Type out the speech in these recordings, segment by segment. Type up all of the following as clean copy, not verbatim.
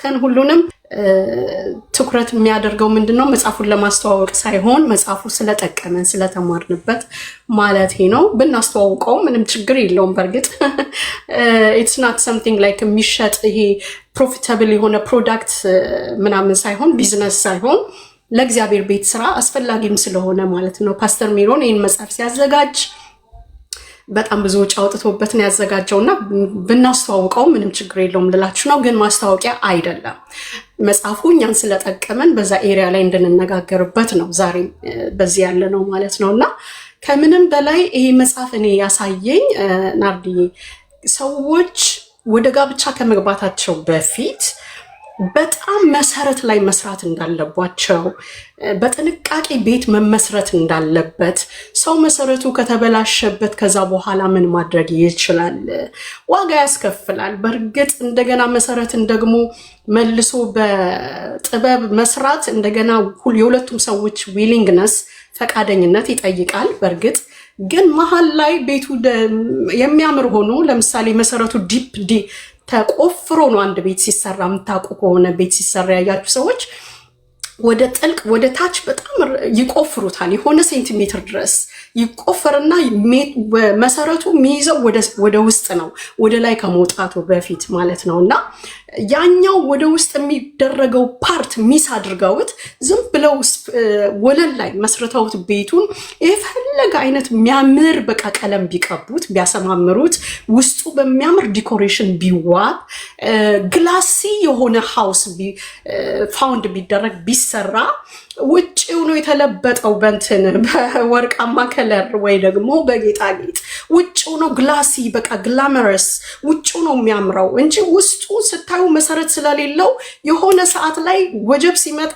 ቀን ሁሉንም ትኩረት የሚያደርገው ምንድነው መጽሐፉን ለማስተዋወቅ ሳይሆን መጽሐፉ ስለጠቀመን ስለተማርንበት ማለት ነው። ብናስተዋውቀው ምንም ችግር የለውም። በርግጥ it's not something like የሚሸጥ ይሄ ፕሮፊታብል የሆነ ፕሮዳክት ምናምን ሳይሆን ቢዝነስ ሳይሆን ለእግዚአብሔር ቤት ስራ አስፈላጊም ስለሆነ ማለት ነው። ፓስተር ሚሮን ይህን መጽሐፍ ሲያዘጋጅ በጣም ብዙ ወጪ አውጥቶበት ነው ያዘጋጀውና ብናስተዋውቀው ምንም ችግር የለውም ልላችሁ ነው። ግን ማስታወቂያ አይደለም። መጽሐፉ እኛን ስለጠቀመን በዛ ኤሪያ ላይ እንድንነጋገርበት ነው ዛሬ በዚህ ያለ ነው ማለት ነውና ከምንም በላይ ይሄ መጽሐፍ እኔ ያሳየኝ ናርዲዬ ሰዎች ወደ ጋብቻ ከመግባታቸው በፊት በጣም መሰረት ላይ መስራት እንዳለባቸው በጥንቃቄ ቤት መመስረት እንዳለበት ሰው መሰረቱ ከተበላሸበት ከዛ በኋላ ምን ማድረግ ይችላል ዋጋ ያስከፍላል። በርግጥ እንደገና መሰረትን ደግሞ መልሶ በጥበብ መስራት እንደገና የሁለቱም ሰዎች ዊሊንግነስ ፈቃደኝነት ይጠይቃል። በርግጥ ግን መሃል ላይ ቤቱ የሚያምር ሆኖ ለምሳሌ መሰረቱ ዲፕ ተቆፍሮ ነው አንድ ቤት ሲሰራ የምታውቁ ከሆነ ቤት ሲሰራ ያያችሁ ሰዎች ወደ ጥልቅ ወደ ታች በጣም ይቆፍሩታል። የሆነ ሴንቲሜትር ድረስ ይቆፈርና መሰረቱ የሚይዘው ወደ ውስጥ ነው ወደ ላይ ከመውጣቱ በፊት ማለት ነውና ያኛው ወደ ውስጥ የሚደረገው ፓርት ሚስ አድርገውት ዝም ብለው ወለል ላይ መስርተውት ቤቱን የፈለገ አይነት የሚያምር በቃ ቀለም ቢቀቡት ቢያሰማምሩት ውስጡ በሚያምር ዲኮሬሽን ቢዋብ ግላሲ የሆነ ሃውስ ፋውንድ ቢደረግ ቢሰራ ውጭው ነው የተለበጠው በእንትን በወርቃማ ከለር ወይ ደግሞ በጌጣጌጥ ውጭው ነው ግላሲ በቃ ግላመረስ ውጭው ነው የሚያምረው እንጂ ውስጡ ስታዩ መሰረት ስለሌለው የሆነ ሰዓት ላይ ወጀብ ሲመጣ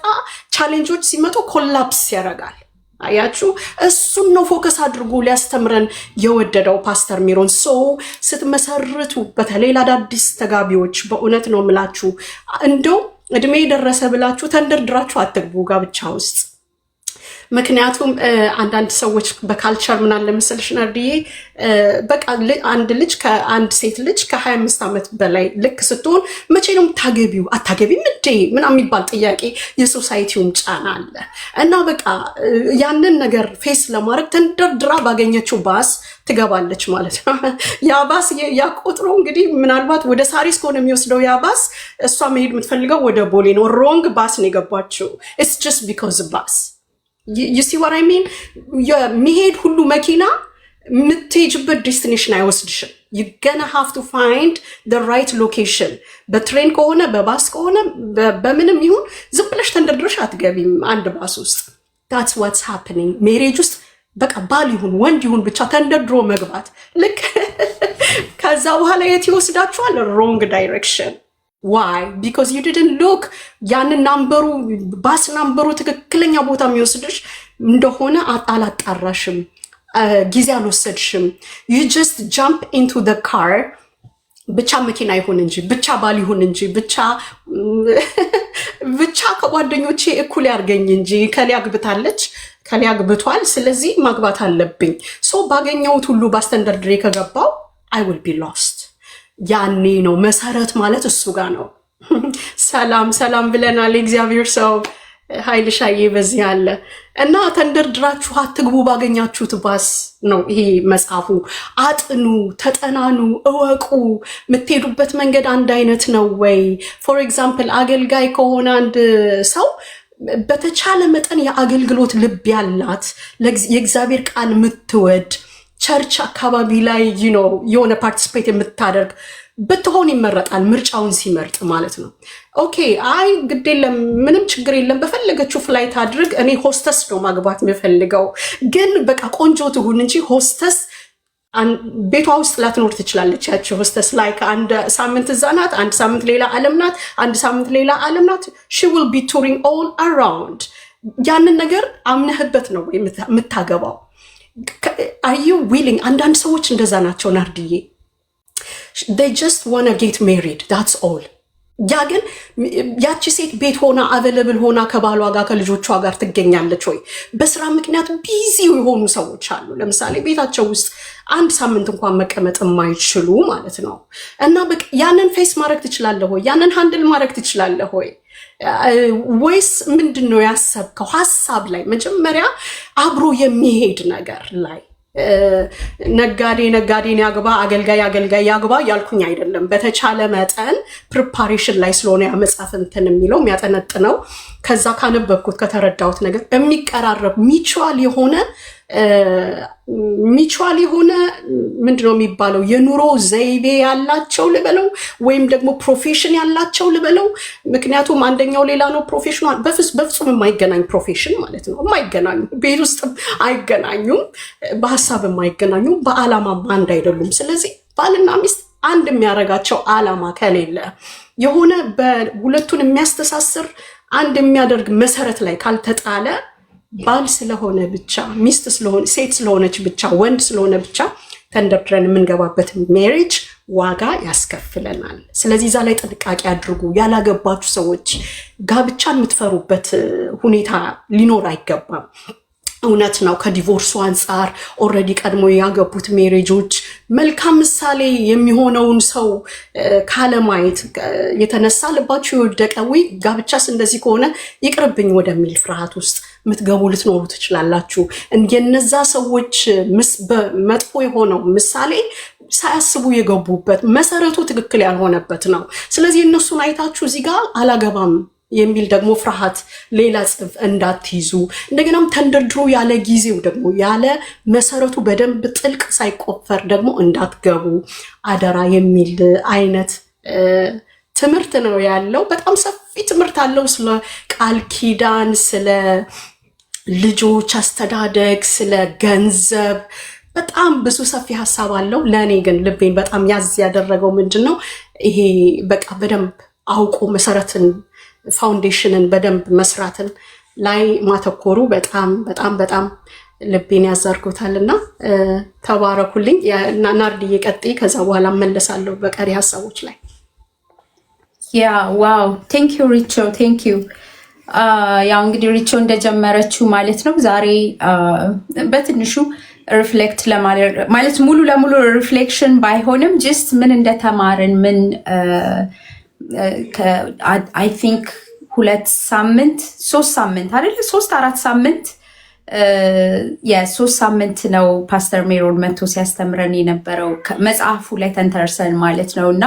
ቻሌንጆች ሲመጡ ኮላፕስ ያደርጋል። አያችሁ እሱን ነው ፎከስ አድርጎ ሊያስተምረን የወደደው ፓስተር ሚሮን። ሰው ስትመሰርቱ በተለይ ለአዳዲስ ተጋቢዎች በእውነት ነው የምላችሁ እንደው እድሜ ደረሰ ብላችሁ ተንደርድራችሁ አትግቡ ጋብቻ ውስጥ። ምክንያቱም አንዳንድ ሰዎች በካልቸር ምን አለ መሰለሽ ናርዲዬ በቃ አንድ ልጅ ከአንድ ሴት ልጅ ከ25 ዓመት በላይ ልክ ስትሆን መቼ ነው ታገቢው አታገቢም እንዴ ምናምን የሚባል ጥያቄ የሶሳይቲውም ጫና አለ እና በቃ ያንን ነገር ፌስ ለማድረግ ተንደርድራ ባገኘችው ባስ ትገባለች ማለት ነው። ያ ባስ ያ ቁጥሩ እንግዲህ ምናልባት ወደ ሳሪስ ከሆነ የሚወስደው ያ ባስ እሷ መሄድ የምትፈልገው ወደ ቦሌ ነው። ሮንግ ባስ ነው የገባችው። it's just because ባስ you see what I mean የሚሄድ ሁሉ መኪና የምትሄጅበት ዴስቲኔሽን አይወስድሽም። you gonna have to find the right location በትሬን ከሆነ በባስ ከሆነ በምንም ይሁን ዝም ብለሽ ተንደርድረሽ አትገቢም አንድ ባስ ውስጥ። that's what's happening ሜሬጅ ውስጥ በቃ ባል ይሁን ወንድ ይሁን ብቻ ተንደርድሮ መግባት ልክ ከዛ በኋላ የት ይወስዳችኋል? wrong direction why because you didn't look ያንን ናምበሩ ባስ ናምበሩ ትክክለኛ ቦታ የሚወስድሽ እንደሆነ አላጣራሽም ጊዜ አልወሰድሽም። you just jump into the car ብቻ መኪና ይሁን እንጂ ብቻ ባል ይሁን እንጂ ብቻ ከጓደኞቼ እኩል ያርገኝ እንጂ ከሊያግብታለች ከሊያግብቷል ስለዚህ ማግባት አለብኝ ሶ ባገኘውት ሁሉ ባስተንደርድሬ ከገባው I will be lost። ያኔ ነው መሰረት ማለት እሱ ጋር ነው። ሰላም ብለናል። እግዚአብሔር ሰው ኃይል ሻዬ በዚህ አለ እና ተንደርድራችሁ አትግቡ ባገኛችሁት ባስ ነው ይሄ መጽሐፉ። አጥኑ፣ ተጠናኑ፣ እወቁ። የምትሄዱበት መንገድ አንድ አይነት ነው ወይ? ፎር ኤግዛምፕል አገልጋይ ከሆነ አንድ ሰው በተቻለ መጠን የአገልግሎት ልብ ያላት የእግዚአብሔር ቃል የምትወድ ቸርች አካባቢ ላይ የሆነ ፓርቲስፔት የምታደርግ ብትሆን ይመረጣል። ምርጫውን ሲመርጥ ማለት ነው። ኦኬ አይ ግድ የለም ምንም ችግር የለም በፈለገችው ፍላይት አድርግ እኔ ሆስተስ ነው ማግባት የምፈልገው ግን በቃ ቆንጆ ትሁን እንጂ ሆስተስ ቤቷ ውስጥ ላትኖር ትችላለች። ያቺ ሆስተስ ላይክ አንድ ሳምንት እዛ ናት፣ አንድ ሳምንት ሌላ ዓለም ናት፣ አንድ ሳምንት ሌላ ዓለም ናት። she will be touring all around። ያንን ነገር አምነህበት ነው የምታገባው። are you willing? አንዳንድ ሰዎች እንደዛ ናቸው ናርዲዬ they just want to get married that's all ያ ግን ያቺ ሴት ቤት ሆና አቬለብል ሆና ከባሏ ጋር ከልጆቿ ጋር ትገኛለች ወይ? በስራ ምክንያት ቢዚ የሆኑ ሰዎች አሉ። ለምሳሌ ቤታቸው ውስጥ አንድ ሳምንት እንኳን መቀመጥ የማይችሉ ማለት ነው። እና ያንን ፌስ ማድረግ ትችላለህ ወይ? ያንን ሃንድል ማድረግ ትችላለህ ወይ? ወይስ ምንድን ነው ያሰብከው ሀሳብ ላይ? መጀመሪያ አብሮ የሚሄድ ነገር ላይ ነጋዴ ነጋዴን ያግባ አገልጋይ አገልጋይ ያግባ ያልኩኝ አይደለም። በተቻለ መጠን ፕሪፓሬሽን ላይ ስለሆነ ያ መጽሐፍ እንትን የሚለው የሚያጠነጥነው ከዛ ካነበብኩት ከተረዳሁት ነገር የሚቀራረብ ሚቹዋል የሆነ ምንድነው የሚባለው የኑሮ ዘይቤ ያላቸው ልበለው ወይም ደግሞ ፕሮፌሽን ያላቸው ልበለው። ምክንያቱም አንደኛው ሌላ ነው ፕሮፌሽኑ፣ በፍጹም የማይገናኝ ፕሮፌሽን ማለት ነው። የማይገናኙ ቤት ውስጥ አይገናኙም፣ በሀሳብ የማይገናኙ፣ በአላማም አንድ አይደሉም። ስለዚህ ባልና ሚስት አንድ የሚያደርጋቸው አላማ ከሌለ የሆነ በሁለቱን የሚያስተሳስር አንድ የሚያደርግ መሰረት ላይ ካልተጣለ ባል ስለሆነ ብቻ ሚስት ስለሆነ ሴት ስለሆነች ብቻ ወንድ ስለሆነ ብቻ ተንደርድረን የምንገባበት ሜሪጅ ዋጋ ያስከፍለናል። ስለዚህ እዛ ላይ ጥንቃቄ አድርጉ። ያላገባችሁ ሰዎች ጋብቻን የምትፈሩበት ሁኔታ ሊኖር አይገባም። እውነት ነው። ከዲቮርሱ አንጻር ኦልሬዲ ቀድሞ ያገቡት ሜሬጆች መልካም ምሳሌ የሚሆነውን ሰው ካለማየት የተነሳ ልባችሁ የወደቀ ወይ ጋብቻስ እንደዚህ ከሆነ ይቅርብኝ ወደሚል ፍርሃት ውስጥ ምትገቡ ልትኖሩ ትችላላችሁ። የነዛ ሰዎች መጥፎ የሆነው ምሳሌ ሳያስቡ የገቡበት መሰረቱ ትክክል ያልሆነበት ነው። ስለዚህ እነሱን አይታችሁ እዚህ ጋር አላገባም የሚል ደግሞ ፍርሃት ሌላ ጽንፍ እንዳትይዙ፣ እንደገናም ተንደርድሮ ያለ ጊዜው ደግሞ ያለ መሰረቱ በደንብ ጥልቅ ሳይቆፈር ደግሞ እንዳትገቡ አደራ የሚል አይነት ትምህርት ነው ያለው። በጣም ሰፊ ትምህርት አለው ስለ ቃል ኪዳን፣ ስለ ልጆች አስተዳደግ፣ ስለ ገንዘብ በጣም ብዙ ሰፊ ሀሳብ አለው። ለእኔ ግን ልቤን በጣም ያዝ ያደረገው ምንድን ነው ይሄ በቃ በደንብ አውቆ መሰረትን ፋውንዴሽንን በደንብ መስራትን ላይ ማተኮሩ በጣም በጣም በጣም ልቤን ያዛርጎታልና ተባረኩልኝ። ናርዲዬ ቀጥይ፣ ከዛ በኋላ መለሳለሁ በቀሪ ሀሳቦች ላይ። ያ ዋው ቴንክ ዩ ሪቾ ቴንክ ዩ። ያው እንግዲህ ሪቾ እንደጀመረችው ማለት ነው ዛሬ በትንሹ ሪፍሌክት ማለት ሙሉ ለሙሉ ሪፍሌክሽን ባይሆንም ጅስት ምን እንደተማርን ምን አይ ቲንክ 2 ሳምንት 3 ሳምንት አይደለ 3-4 ሳምንት የ3 ሳምንት ነው ፓስተር ሜሮን መጥቶ ሲያስተምረን የነበረው መጽሐፉ ላይ ተንተርሰን ማለት ነው። እና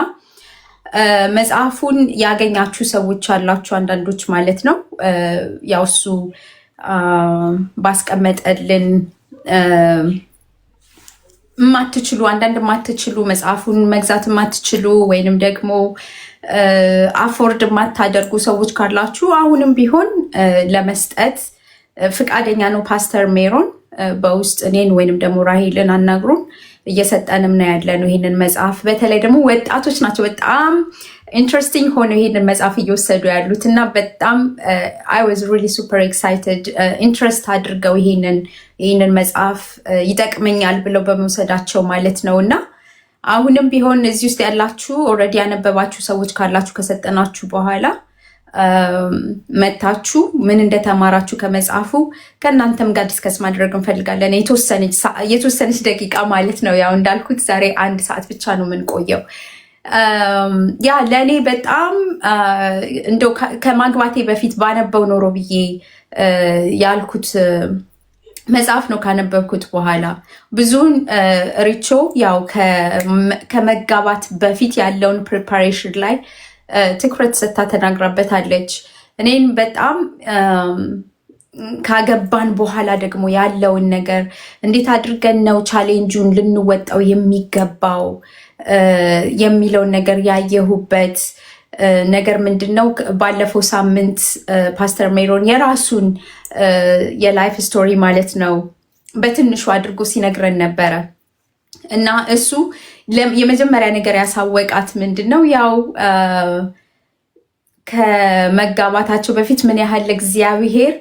መጽሐፉን ያገኛችሁ ሰዎች አላችሁ አንዳንዶች ማለት ነው። ያው እሱ ባስቀመጠልን አንዳንድ ማትችሉ መጽሐፉን መግዛት ማትችሉ ወይንም ደግሞ አፎርድ ማታደርጉ ሰዎች ካላችሁ አሁንም ቢሆን ለመስጠት ፍቃደኛ ነው ፓስተር ሜሮን። በውስጥ እኔን ወይንም ደግሞ ራሄልን አናግሩን፣ እየሰጠንም ነው ያለነው ይሄንን መጽሐፍ። በተለይ ደግሞ ወጣቶች ናቸው በጣም ኢንትረስቲንግ ሆነው ይሄንን መጽሐፍ እየወሰዱ ያሉት እና በጣም አይ ዋዝ ሪሊ ሱፐር ኤክሳይትድ ኢንትረስት አድርገው ይሄንን መጽሐፍ ይጠቅመኛል ብለው በመውሰዳቸው ማለት ነው። እና አሁንም ቢሆን እዚህ ውስጥ ያላችሁ ኦልሬዲ ያነበባችሁ ሰዎች ካላችሁ ከሰጠናችሁ በኋላ መታችሁ ምን እንደተማራችሁ ከመጽሐፉ ከእናንተም ጋር ዲስከስ ማድረግ እንፈልጋለን። የተወሰነች ደቂቃ ማለት ነው። ያው እንዳልኩት ዛሬ 1 ሰዓት ብቻ ነው የምንቆየው። ያ ለእኔ በጣም እንደው ከማግባቴ በፊት ባነበው ኖሮ ብዬ ያልኩት መጽሐፍ ነው። ካነበብኩት በኋላ ብዙውን ሪቾ ያው ከመጋባት በፊት ያለውን ፕሪፓሬሽን ላይ ትኩረት ሰጥታ ተናግራበታለች። እኔን በጣም ካገባን በኋላ ደግሞ ያለውን ነገር እንዴት አድርገን ነው ቻሌንጁን ልንወጣው የሚገባው የሚለውን ነገር ያየሁበት ነገር ምንድን ነው። ባለፈው ሳምንት ፓስተር ሜሮን የራሱን የላይፍ ስቶሪ ማለት ነው በትንሹ አድርጎ ሲነግረን ነበረ እና እሱ የመጀመሪያ ነገር ያሳወቃት ምንድን ነው ያው ከመጋባታቸው በፊት ምን ያህል እግዚአብሔር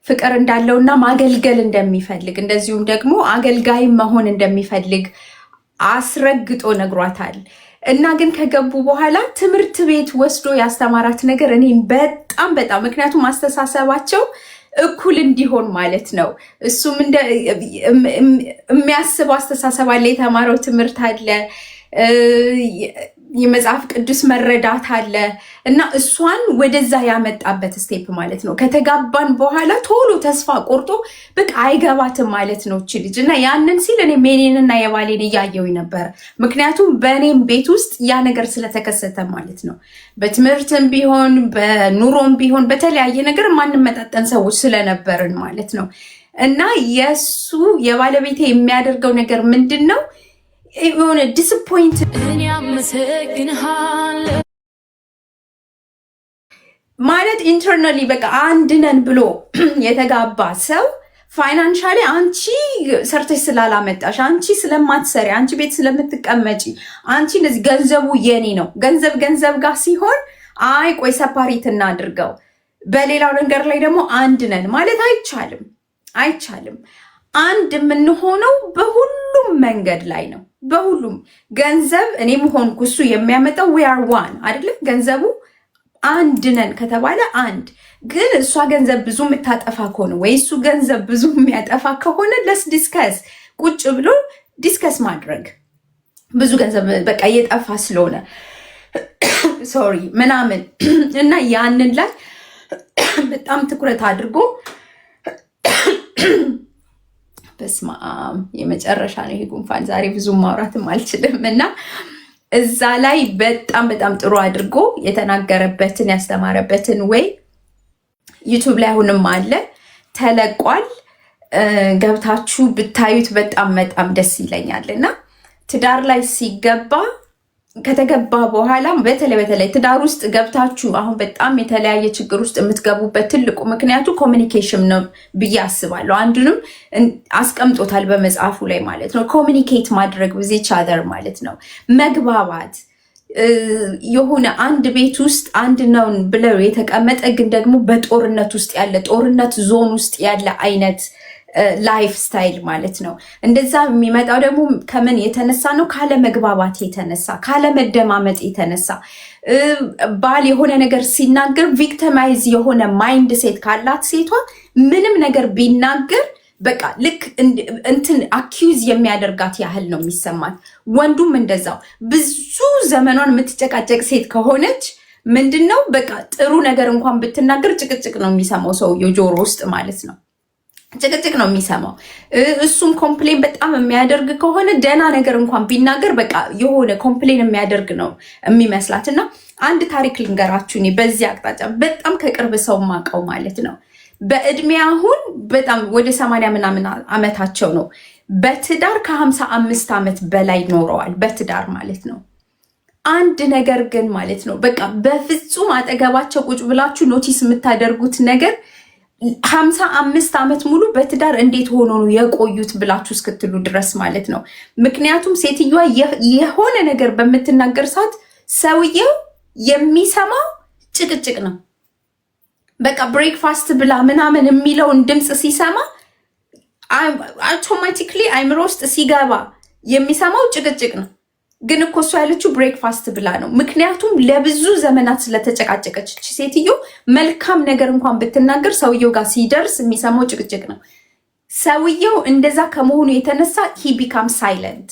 ፍቅር እንዳለውና ማገልገል እንደሚፈልግ እንደዚሁም ደግሞ አገልጋይ መሆን እንደሚፈልግ አስረግጦ ነግሯታል። እና ግን ከገቡ በኋላ ትምህርት ቤት ወስዶ ያስተማራት ነገር እኔም በጣም ምክንያቱም አስተሳሰባቸው እኩል እንዲሆን ማለት ነው። እሱም የሚያስበው አስተሳሰብ አለ፣ የተማረው ትምህርት አለ፣ የመጽሐፍ ቅዱስ መረዳት አለ እና እሷን ወደዛ ያመጣበት ስቴፕ ማለት ነው። ከተጋባን በኋላ ቶሎ ተስፋ ቆርጦ በቃ አይገባትም ማለት ነው እቺ ልጅ እና ያንን ሲል እኔ ሜኔንና የባሌን እያየው ነበር። ምክንያቱም በእኔም ቤት ውስጥ ያ ነገር ስለተከሰተ ማለት ነው። በትምህርትም ቢሆን በኑሮም ቢሆን በተለያየ ነገር ማንመጣጠን ሰዎች ስለነበርን ማለት ነው እና የባለቤቴ የሚያደርገው ነገር ምንድን ነው? የሆነ ዲስፖይንት ማለት ኢንተርናሊ በቃ አንድ ነን ብሎ የተጋባ ሰው ፋይናንሻሊ አንቺ ሰርተሽ ስላላመጣሽ፣ አንቺ ስለማትሰሪ፣ አንቺ ቤት ስለምትቀመጪ፣ አንቺ እንደዚህ ገንዘቡ የኔ ነው። ገንዘብ ጋር ሲሆን አይ ቆይ ሰፓሬት እናድርገው፣ በሌላው ነገር ላይ ደግሞ አንድ ነን ማለት አይቻልም። አንድ የምንሆነው በሁሉም መንገድ ላይ ነው። በሁሉም ገንዘብ እኔም ሆንኩ እሱ የሚያመጣው we are one አይደለም። ገንዘቡ አንድ ነን ከተባለ አንድ፣ ግን እሷ ገንዘብ ብዙ የምታጠፋ ከሆነ ወይ እሱ ገንዘብ ብዙ የሚያጠፋ ከሆነ ለስ ዲስከስ፣ ቁጭ ብሎ ዲስከስ ማድረግ። ብዙ ገንዘብ በቃ እየጠፋ ስለሆነ ሶሪ ምናምን እና ያንን ላይ በጣም ትኩረት አድርጎ በስመ አብ የመጨረሻ ነው ይሄ ጉንፋን። ዛሬ ብዙ ማውራትም አልችልም እና እዛ ላይ በጣም ጥሩ አድርጎ የተናገረበትን ያስተማረበትን ወይ ዩቲዩብ ላይ አሁንም አለ ተለቋል። ገብታችሁ ብታዩት በጣም ደስ ይለኛል እና ትዳር ላይ ሲገባ ከተገባ በኋላ በተለይ ትዳር ውስጥ ገብታችሁ አሁን በጣም የተለያየ ችግር ውስጥ የምትገቡበት ትልቁ ምክንያቱ ኮሚኒኬሽን ነው ብዬ አስባለሁ። አንዱንም አስቀምጦታል በመጽሐፉ ላይ ማለት ነው። ኮሚኒኬት ማድረግ with each other ማለት ነው። መግባባት የሆነ አንድ ቤት ውስጥ አንድ ነው ብለው የተቀመጠ ግን ደግሞ በጦርነት ውስጥ ያለ ጦርነት ዞን ውስጥ ያለ አይነት ላይፍ ስታይል ማለት ነው። እንደዛ የሚመጣው ደግሞ ከምን የተነሳ ነው? ካለ መግባባት የተነሳ፣ ካለ መደማመጥ የተነሳ ባል የሆነ ነገር ሲናገር ቪክቲማይዝ የሆነ ማይንድ ሴት ካላት ሴቷ ምንም ነገር ቢናገር በቃ ልክ እንትን አኪዩዝ የሚያደርጋት ያህል ነው የሚሰማት። ወንዱም እንደዛው ብዙ ዘመኗን የምትጨቃጨቅ ሴት ከሆነች ምንድነው በቃ ጥሩ ነገር እንኳን ብትናገር ጭቅጭቅ ነው የሚሰማው ሰውየው ጆሮ ውስጥ ማለት ነው። ጭቅጭቅ ነው የሚሰማው። እሱም ኮምፕሌን በጣም የሚያደርግ ከሆነ ደህና ነገር እንኳን ቢናገር በቃ የሆነ ኮምፕሌን የሚያደርግ ነው የሚመስላት። እና አንድ ታሪክ ልንገራችሁ። እኔ በዚህ አቅጣጫ በጣም ከቅርብ ሰው ማቀው ማለት ነው። በእድሜ አሁን በጣም ወደ 80 ምናምን ዓመታቸው ነው። በትዳር ከ55 ዓመት በላይ ኖረዋል በትዳር ማለት ነው። አንድ ነገር ግን ማለት ነው በቃ በፍጹም አጠገባቸው ቁጭ ብላችሁ ኖቲስ የምታደርጉት ነገር 55 ዓመት ሙሉ በትዳር እንዴት ሆኖ ነው የቆዩት ብላችሁ እስክትሉ ድረስ ማለት ነው። ምክንያቱም ሴትዮዋ የሆነ ነገር በምትናገር ሰዓት ሰውየው የሚሰማው ጭቅጭቅ ነው። በቃ ብሬክፋስት ብላ ምናምን የሚለውን ድምፅ ሲሰማ አውቶማቲክሊ አይምሮ ውስጥ ሲገባ የሚሰማው ጭቅጭቅ ነው። ግን እኮ እሷ ያለችው ብሬክፋስት ብላ ነው። ምክንያቱም ለብዙ ዘመናት ስለተጨቃጨቀች ሴትዮ መልካም ነገር እንኳን ብትናገር ሰውየው ጋር ሲደርስ የሚሰማው ጭቅጭቅ ነው። ሰውየው እንደዛ ከመሆኑ የተነሳ he becomes silent።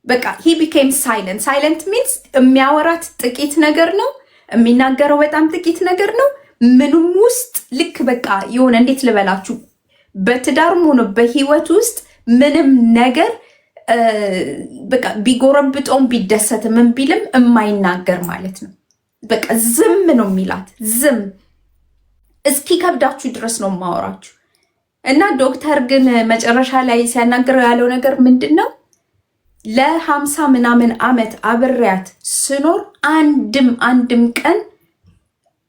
በቃ he became silent። ሳይለንት ሚንስ የሚያወራት ጥቂት ነገር ነው፣ የሚናገረው በጣም ጥቂት ነገር ነው። ምንም ውስጥ ልክ በቃ የሆነ እንዴት ልበላችሁ፣ በትዳርም ሆነ በህይወት ውስጥ ምንም ነገር በቃ ቢጎረብጠውም ቢደሰት ምን ቢልም የማይናገር ማለት ነው። በቃ ዝም ነው የሚላት። ዝም እስኪ ከብዳችሁ ድረስ ነው ማወራችሁ። እና ዶክተር ግን መጨረሻ ላይ ሲያናግረው ያለው ነገር ምንድነው? ለ50 ምናምን ዓመት አብሬያት ስኖር አንድም ቀን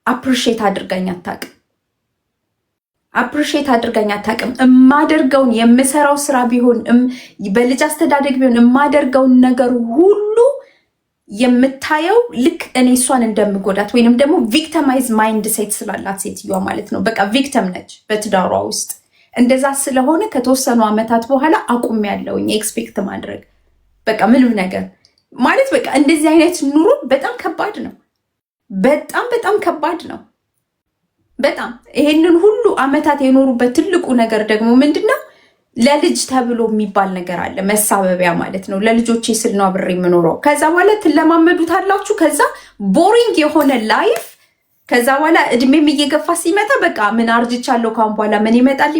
አፕሪሼት አድርጋኝ አታውቅም። አፕሪሼት አድርጋኝ አታውቅም። የማደርገውን የምሰራው ስራ ቢሆን በልጅ አስተዳደግ ቢሆን የማደርገውን ነገር ሁሉ የምታየው ልክ እኔ እሷን እንደምጎዳት ወይንም ደግሞ ቪክቲማይዝ ማይንድ ሴት ስላላት ሴትዮዋ ማለት ነው። በቃ ቪክቲም ነች በትዳሯ ውስጥ። እንደዛ ስለሆነ ከተወሰኑ ዓመታት በኋላ አቁሜያለሁኝ ኤክስፔክት ማድረግ። በቃ ምንም ነገር ማለት በቃ እንደዚህ አይነት ኑሮ በጣም ከባድ ነው። በጣም በጣም ከባድ ነው። በጣም ይሄንን ሁሉ አመታት የኖሩበት ትልቁ ነገር ደግሞ ምንድነው? ለልጅ ተብሎ የሚባል ነገር አለ። መሳበቢያ ማለት ነው። ለልጆቼ ስል ነው አብሬ የምኖረው። ከዛ በኋላ ትለማመዱታላችሁ። ከዛ ቦሪንግ የሆነ ላይፍ ከዛ በኋላ እድሜም እየገፋ ሲመጣ በቃ ምን አርጅቻለሁ ካሁን በኋላ ምን ይመጣል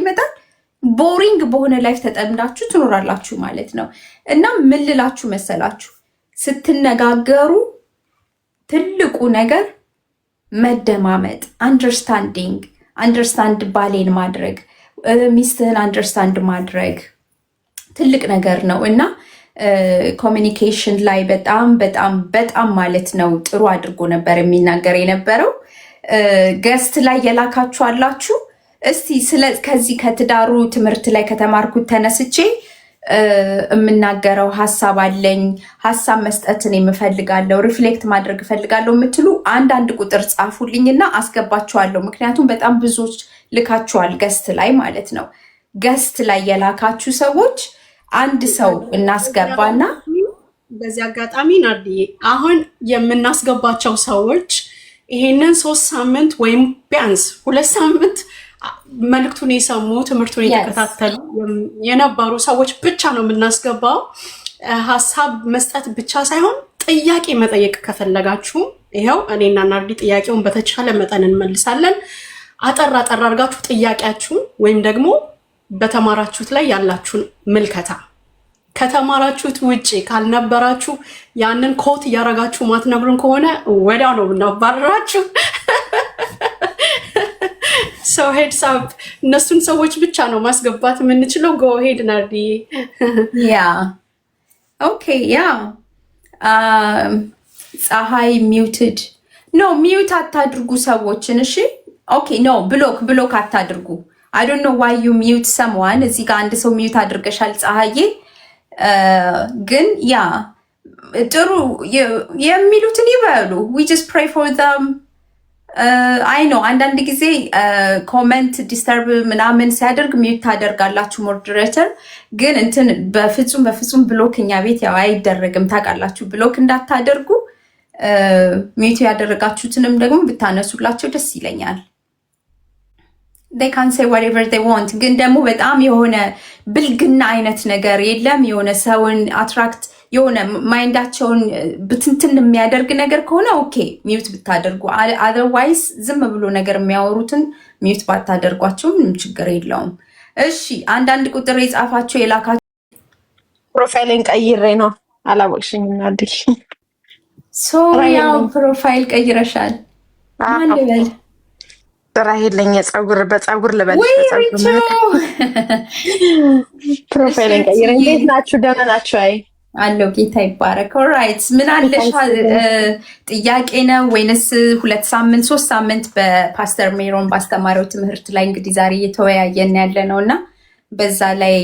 ቦሪንግ በሆነ ላይፍ ተጠምዳችሁ ትኖራላችሁ ማለት ነው። እና ምን ልላችሁ መሰላችሁ? ስትነጋገሩ ትልቁ ነገር መደማመጥ፣ አንደርስታንድ ባሌን ማድረግ፣ ሚስትህን አንደርስታንድ ማድረግ ትልቅ ነገር ነው እና ኮሚኒኬሽን ላይ በጣም በጣም በጣም ማለት ነው ጥሩ አድርጎ ነበር የሚናገር የነበረው። ገስት ላይ የላካችሁ አላችሁ። እስቲ ከዚህ ከትዳሩ ትምህርት ላይ ከተማርኩት ተነስቼ የምናገረው ሀሳብ አለኝ፣ ሀሳብ መስጠትን የምፈልጋለሁ፣ ሪፍሌክት ማድረግ እፈልጋለሁ የምትሉ አንዳንድ ቁጥር ጻፉልኝና አስገባችኋለሁ። ምክንያቱም በጣም ብዙዎች ልካችኋል ገስት ላይ ማለት ነው። ገስት ላይ የላካችሁ ሰዎች አንድ ሰው እናስገባና በዚህ አጋጣሚ ናርዲዬ አሁን የምናስገባቸው ሰዎች ይሄንን 3 ሳምንት ወይም ቢያንስ 2 ሳምንት መልዕክቱን የሰሙ ትምህርቱን የተከታተሉ የነበሩ ሰዎች ብቻ ነው የምናስገባው። ሀሳብ መስጠት ብቻ ሳይሆን ጥያቄ መጠየቅ ከፈለጋችሁ ይኸው እኔና ናርዲ ጥያቄውን በተቻለ መጠን እንመልሳለን። አጠር አድርጋችሁ ጥያቄያችሁን ወይም ደግሞ በተማራችሁት ላይ ያላችሁን ምልከታ ከተማራችሁት ውጪ ካልነበራችሁ ያንን ኮት እያረጋችሁ ማትነግሩን ከሆነ ወዲያው ነው እናባረራችሁ። ሰው ሄድስ አፕ እነሱን ሰዎች ብቻ ነው ማስገባት የምንችለው። ጎ ሄድ ናርዲ። ያ ኦኬ። ያ ፀሐይ ሚውትድ ኖ ሚውት አታድርጉ ሰዎችን። እሺ ኦኬ ኖ ብሎክ አታድርጉ። አይ ዶንት ኖ ዋይ ዩ ሚውት ሰምዋን። እዚህ ጋር አንድ ሰው ሚውት አድርገሻል ፀሐዬ። ግን ያ ጥሩ የሚሉትን ይበሉ። ዊ ጀስት ፕሬይ ፎር ዘም። አይ ነው አንዳንድ ጊዜ ኮመንት ዲስተርብ ምናምን ሲያደርግ ሚውት ታደርጋላችሁ ሞዴሬተር። ግን እንትን በፍጹም ብሎክ እኛ ቤት ያው አይደረግም ታውቃላችሁ። ብሎክ እንዳታደርጉ። ሚውት ያደረጋችሁትንም ደግሞ ብታነሱላቸው ደስ ይለኛል። they can say whatever they want። ግን ደግሞ በጣም የሆነ ብልግና አይነት ነገር የለም። የሆነ ሰውን አትራክት የሆነ ማይንዳቸውን ብትንትን የሚያደርግ ነገር ከሆነ ኦኬ ሚውት ብታደርጉ። አዘርዋይስ ዝም ብሎ ነገር የሚያወሩትን ሚውት ባታደርጓቸው ምንም ችግር የለውም። እሺ አንዳንድ ቁጥር የጻፋቸው የላካቸው ፕሮፋይልን ቀይሬ ነው አላወቅሽኝም አይደል? ያው ፕሮፋይል ቀይረሻል። ማን ልበል? ራሄል ለኛ በፀጉር ልበል። ፕሮፋይልን ቀይሬ። እንዴት ናችሁ? ደህና ናችሁ? አይ አለው ጌታ ይባረክ። ኦልራይት ምን አለሽ? ጥያቄ ነው ወይንስ 2 ሳምንት 3 ሳምንት በፓስተር ሜሮን ባስተማሪው ትምህርት ላይ እንግዲህ ዛሬ እየተወያየን ያለ ነው እና በዛ ላይ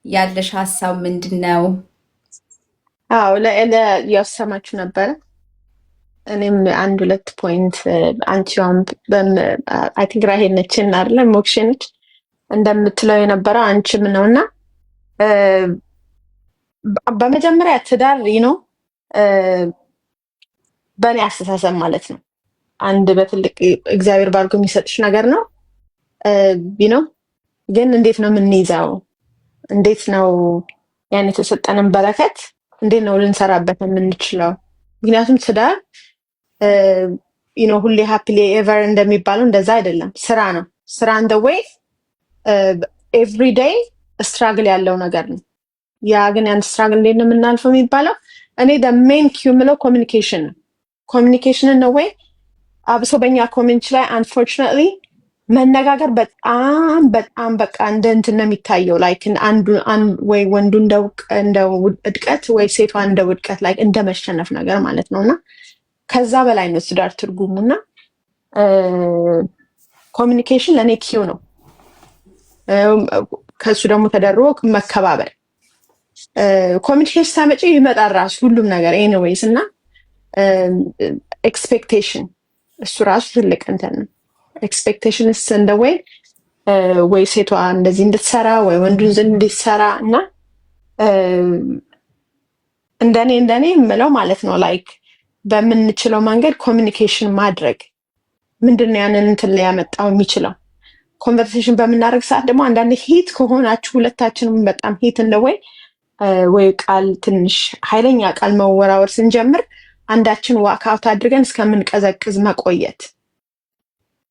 ያለሽ ሀሳብ ምንድን ነው? አዎ ያሰማችሁ ነበረ። እኔም 1-2 ፖይንት አንቺዋም አይ ቲንክ ራሄል ነችን አይደለ ሞክሽንች እንደምትለው የነበረው አንቺም ነውና በመጀመሪያ ትዳር ነው በእኔ አስተሳሰብ ማለት ነው አንድ በትልቅ እግዚአብሔር ባርኮ የሚሰጥሽ ነገር ነው ነው። ግን እንዴት ነው የምንይዘው? እንዴት ነው ያን የተሰጠንን በረከት እንዴት ነው ልንሰራበት የምንችለው? ምክንያቱም ትዳር ሁሌ ሃፒሊ ኤቨር እንደሚባለው እንደዛ አይደለም። ስራ ነው። ስራ እንደ ወይ ኤቭሪ ዴይ ስትራግል ያለው ነገር ነው። ያ ግን ያን ስትራግል እንዴት ነው የምናልፈው የሚባለው እኔ ሜን ኪው ምለው ኮሚኒኬሽን ነው ወይ አብሶ በእኛ ኮሚኒቲ ላይ አንፎርቹኔትሊ መነጋገር በጣም በጣም በቃ እንደ እንትን ነው የሚታየው። ላይክ ወይ ወንዱ እንደ ውድቀት ወይ ሴቷ እንደ ውድቀት ላይ እንደ መሸነፍ ነገር ማለት ነውና ከዛ በላይ ነው ትዳር ትርጉሙና ኮሚኒኬሽን ለኔ ኪው ነው። ከሱ ደግሞ ተደርቦ መከባበር ኮሚኒኬሽን ሳመጪ ይመጣል ራሱ ሁሉም ነገር ኤኒዌይስ እና ኤክስፔክቴሽን እሱ ራሱ ትልቅ እንትን ነው። ኤክስፔክቴሽንስ እንደ ወይ ሴቷ እንደዚህ እንድትሰራ ወይ ወንዱን እንድትሰራ እና እንደኔ የምለው ማለት ነው ላይክ በምንችለው መንገድ ኮሚኒኬሽን ማድረግ ምንድን ነው ያንን እንትን ላይ ያመጣው የሚችለው ኮንቨርሴሽን በምናደርግ ሰዓት ደግሞ አንዳንድ ሂት ከሆናችሁ ሁለታችንም በጣም ሂት ወይ ቃል ትንሽ ኃይለኛ ቃል መወራወር ስንጀምር አንዳችን ዋክአውት አድርገን እስከምንቀዘቅዝ መቆየት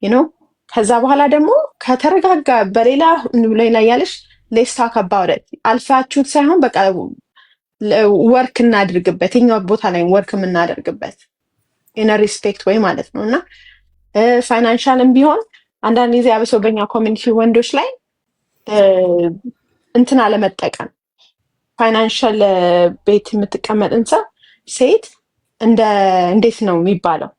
ነው። ከዛ በኋላ ደግሞ ከተረጋጋ በሌላ ላይ ያለሽ ሌትስ ታክ አባውት ኢት አልፋችሁት ሳይሆን በቃ ወርክ እናድርግበት የኛው ቦታ ላይ ወርክ የምናደርግበት ኢን ሪስፔክት ወይ ማለት ነው። እና ፋይናንሻልም ቢሆን አንዳንድ ጊዜ አብሶ በኛ ኮሚኒቲ ወንዶች ላይ እንትን አለመጠቀም ፋይናንሻል ቤት የምትቀመጥን ሰው ሴት እንዴት ነው የሚባለው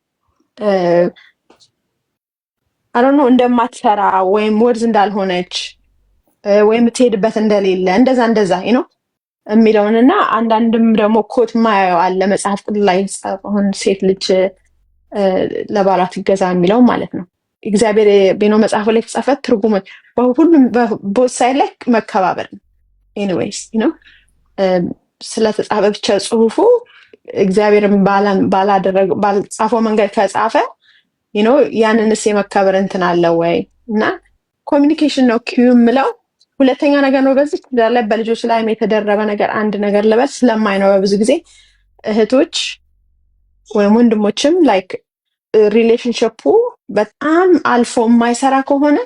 አሮኖ እንደማትሰራ ወይም ወርዝ እንዳልሆነች ወይም ትሄድበት እንደሌለ እንደዛ ነው የሚለውንና አንዳንድም ደግሞ ኮት ማያየው አለ መጽሐፍ ቅዱስ ላይ አሁን ሴት ልጅ ለባሏ ትገዛ የሚለው ማለት ነው። እግዚአብሔር በኖ መጽሐፉ ላይ የተጻፈ ትርጉም በሁሉም በሳይ ላይ መከባበር ነው። ኤኒዌይስ ስለተጻፈ ብቻ ጽሁፉ እግዚአብሔርን ባልጻፈው መንገድ ከጻፈ ያንንስ የመከበር እንትን አለ ወይ እና ኮሚኒኬሽን ነው ኪዩ የምለው። ሁለተኛ ነገር ነው በዚህ ላይ በልጆች ላይ የተደረበ ነገር አንድ ነገር ልበል ስለማይነው በብዙ ጊዜ እህቶች ወይም ወንድሞችም ላይክ ሪሌሽንሺፑ በጣም አልፎ የማይሰራ ከሆነ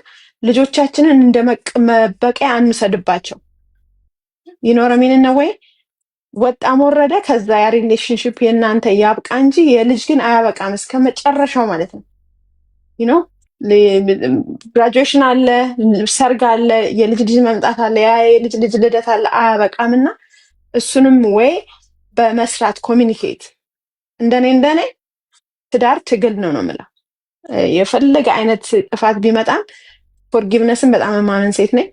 ልጆቻችንን እንደመበቂያ አንሰድባቸው ይኖረሚን ነው ወይ ወጣም ወረደ ከዛ ያ ሪሌሽንሺፕ የናንተ ያብቃ እንጂ የልጅ ግን አያበቃም እስከ መጨረሻው ማለት ነው። ግራጁዌሽን አለ፣ ሰርግ አለ፣ የልጅ መምጣት አለ፣ ያ የልጅ ልደት አለ፣ አያበቃምና እሱንም ወይ በመስራት ኮሚኒኬት እንደኔ ትዳር ትግል ነው የምለው። የፈለገ አይነት ጥፋት ቢመጣም ፎርጊቭነስን በጣም የማመን ሴት ነኝ።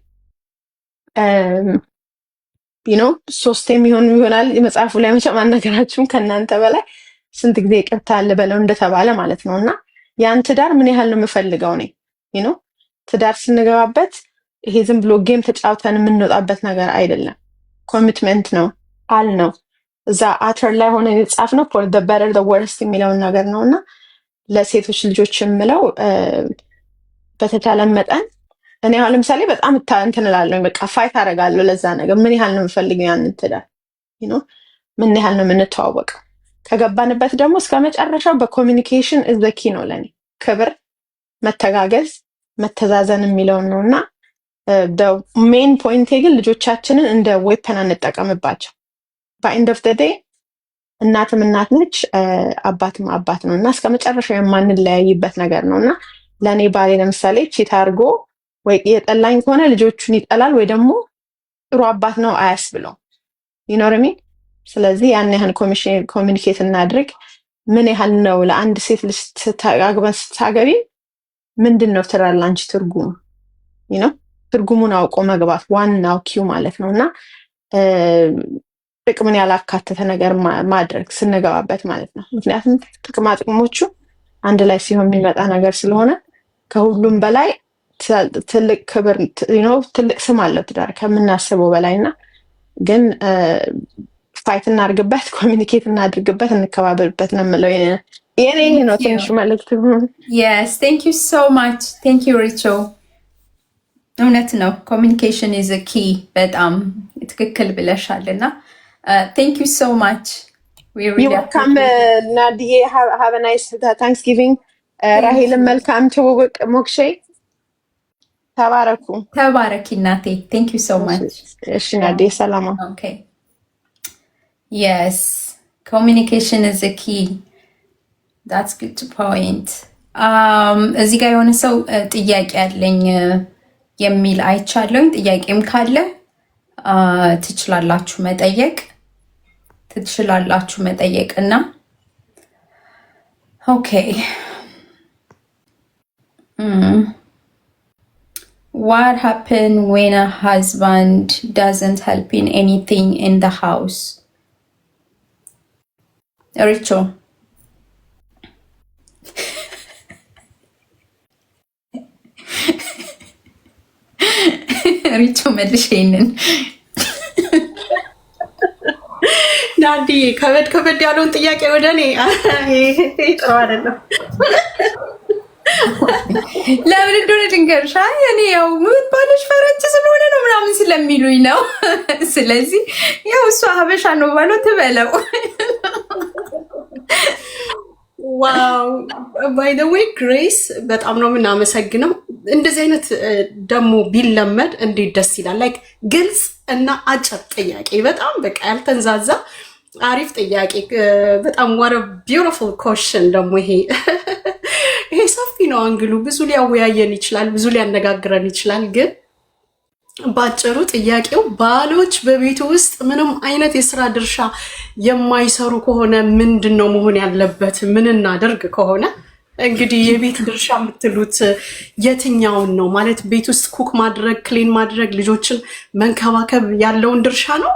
ሶስቴም ይሆናል መጽሐፉ ላይ መቼም አልነገራችሁም ከእናንተ በላይ ስንት ጊዜ ይቅርታ አለ በለው እንደተባለ ማለት ነው። እና ያን ትዳር ምን ያህል ነው የምፈልገው እኔ ትዳር ስንገባበት ይሄ ዝም ብሎ ጌም ተጫውተን የምንወጣበት ነገር አይደለም። ኮሚትመንት ነው ቃል ነው። እዛ አተር ላይ ሆነ የተጻፍ ነው for the better the worst የሚለውን ነገር ነው። እና ለሴቶች ልጆች የምለው በተቻለ መጠን እኔ አሁን ለምሳሌ በጣም እንትን እላለሁ በቃ ፋይት አደርጋለሁ ለዛ ነገር ምን ያህል ነው የምፈልገው ያንን ትዳር ምን ያህል ነው የምንተዋወቀው ከገባንበት ደግሞ እስከ መጨረሻው በኮሚኒኬሽን is the key ነው ለኔ ክብር መተጋገዝ መተዛዘን የሚለውን ነውና ሜን ፖይንቴ ግን ልጆቻችንን እንደ ዌፐን አንጠቀምባቸው። በኤንድ ኦፍ ዘ ዴይ እናትም እናት ነች አባትም አባት ነው እና እስከ መጨረሻው የማንለያይበት ነገር ነውና ለኔ ባሌ ለምሳሌ ቺት አድርጎ ወይ የጠላኝ ከሆነ ልጆቹን ይጠላል ወይ ደግሞ ጥሩ አባት ነው አያስብለው ይኖርሚ። ስለዚህ ያን ያህል ኮሚኒኬት እናድርግ። ምን ያህል ነው ለአንድ ሴት ልጅ ስታገቢ ምንድን ነው ትላለች አንቺ ትርጉሙ ትርጉሙን አውቆ መግባት ዋናው ኪው ማለት ነውና ጥቅምን ያላካተተ ነገር ማድረግ ስንገባበት ማለት ነው። ምክንያቱም ጥቅሞቹ አንድ ላይ ሲሆን የሚመጣ ነገር ስለሆነ ከሁሉም በላይ ትልቅ ክብር ትልቅ ስም አለው ትዳር ከምናስበው በላይና ግን ፋይት እናድርግበት ኮሚኒኬት እናድርግበት እንከባበርበት ነው የምለው። የኔ ነው ትንሽ መልዕክት። yes thank you so much thank you Richo። እውነት ነው ኮሚኒኬሽን is a key በጣም ትክክል ብለሻልና thank you so much we really you welcome ናዲዬ have a nice Thanksgiving ራሄልም መልካም ትውውቅ ሞክሼ ተባረኪ እናቴ thank you so much። እሺ ናዲዬ ሰላም። okay yes communication is a key that's good to point። እዚህ ጋር የሆነ ሰው ጥያቄ አለኝ የሚል አይቻለሁኝ። ጥያቄም ካለ ትችላላችሁ መጠየቅ እና okay what happens when a husband doesn't help in anything in the house? Richo ናዲ ናዲ ከበድ ያለውን ጥያቄ ወደ እኔ ጥሩ አይደለም። ለምን እንደሆነ ድንገርሻ እኔ ያው ምን ባለሽ ፈረንጅ ስለሆነ ነው ምናምን ስለሚሉኝ ነው። ስለዚህ ያው እሷ ሀበሻ ነው ባለው ትበለው። ዋው ባይ ዘ ዌይ ግሬስ በጣም ነው የምናመሰግነው። እንደዚህ አይነት ደግሞ ቢለመድ እንዴት ደስ ይላል። ላይክ ግልጽ እና አጭር ጥያቄ፣ በጣም በቃ ያልተንዛዛ አሪፍ ጥያቄ። በጣም ዋረ ቢዩቲፉል ኮሽን ደግሞ ይሄ ሰፊ ነው አንግሉ፣ ብዙ ሊያወያየን ይችላል፣ ብዙ ሊያነጋግረን ይችላል። ግን ባጭሩ ጥያቄው ባሎች በቤቱ ውስጥ ምንም አይነት የስራ ድርሻ የማይሰሩ ከሆነ ምንድን ነው መሆን ያለበት? ምን እናደርግ ከሆነ እንግዲህ የቤት ድርሻ የምትሉት የትኛውን ነው? ማለት ቤት ውስጥ ኩክ ማድረግ፣ ክሊን ማድረግ፣ ልጆችን መንከባከብ ያለውን ድርሻ ነው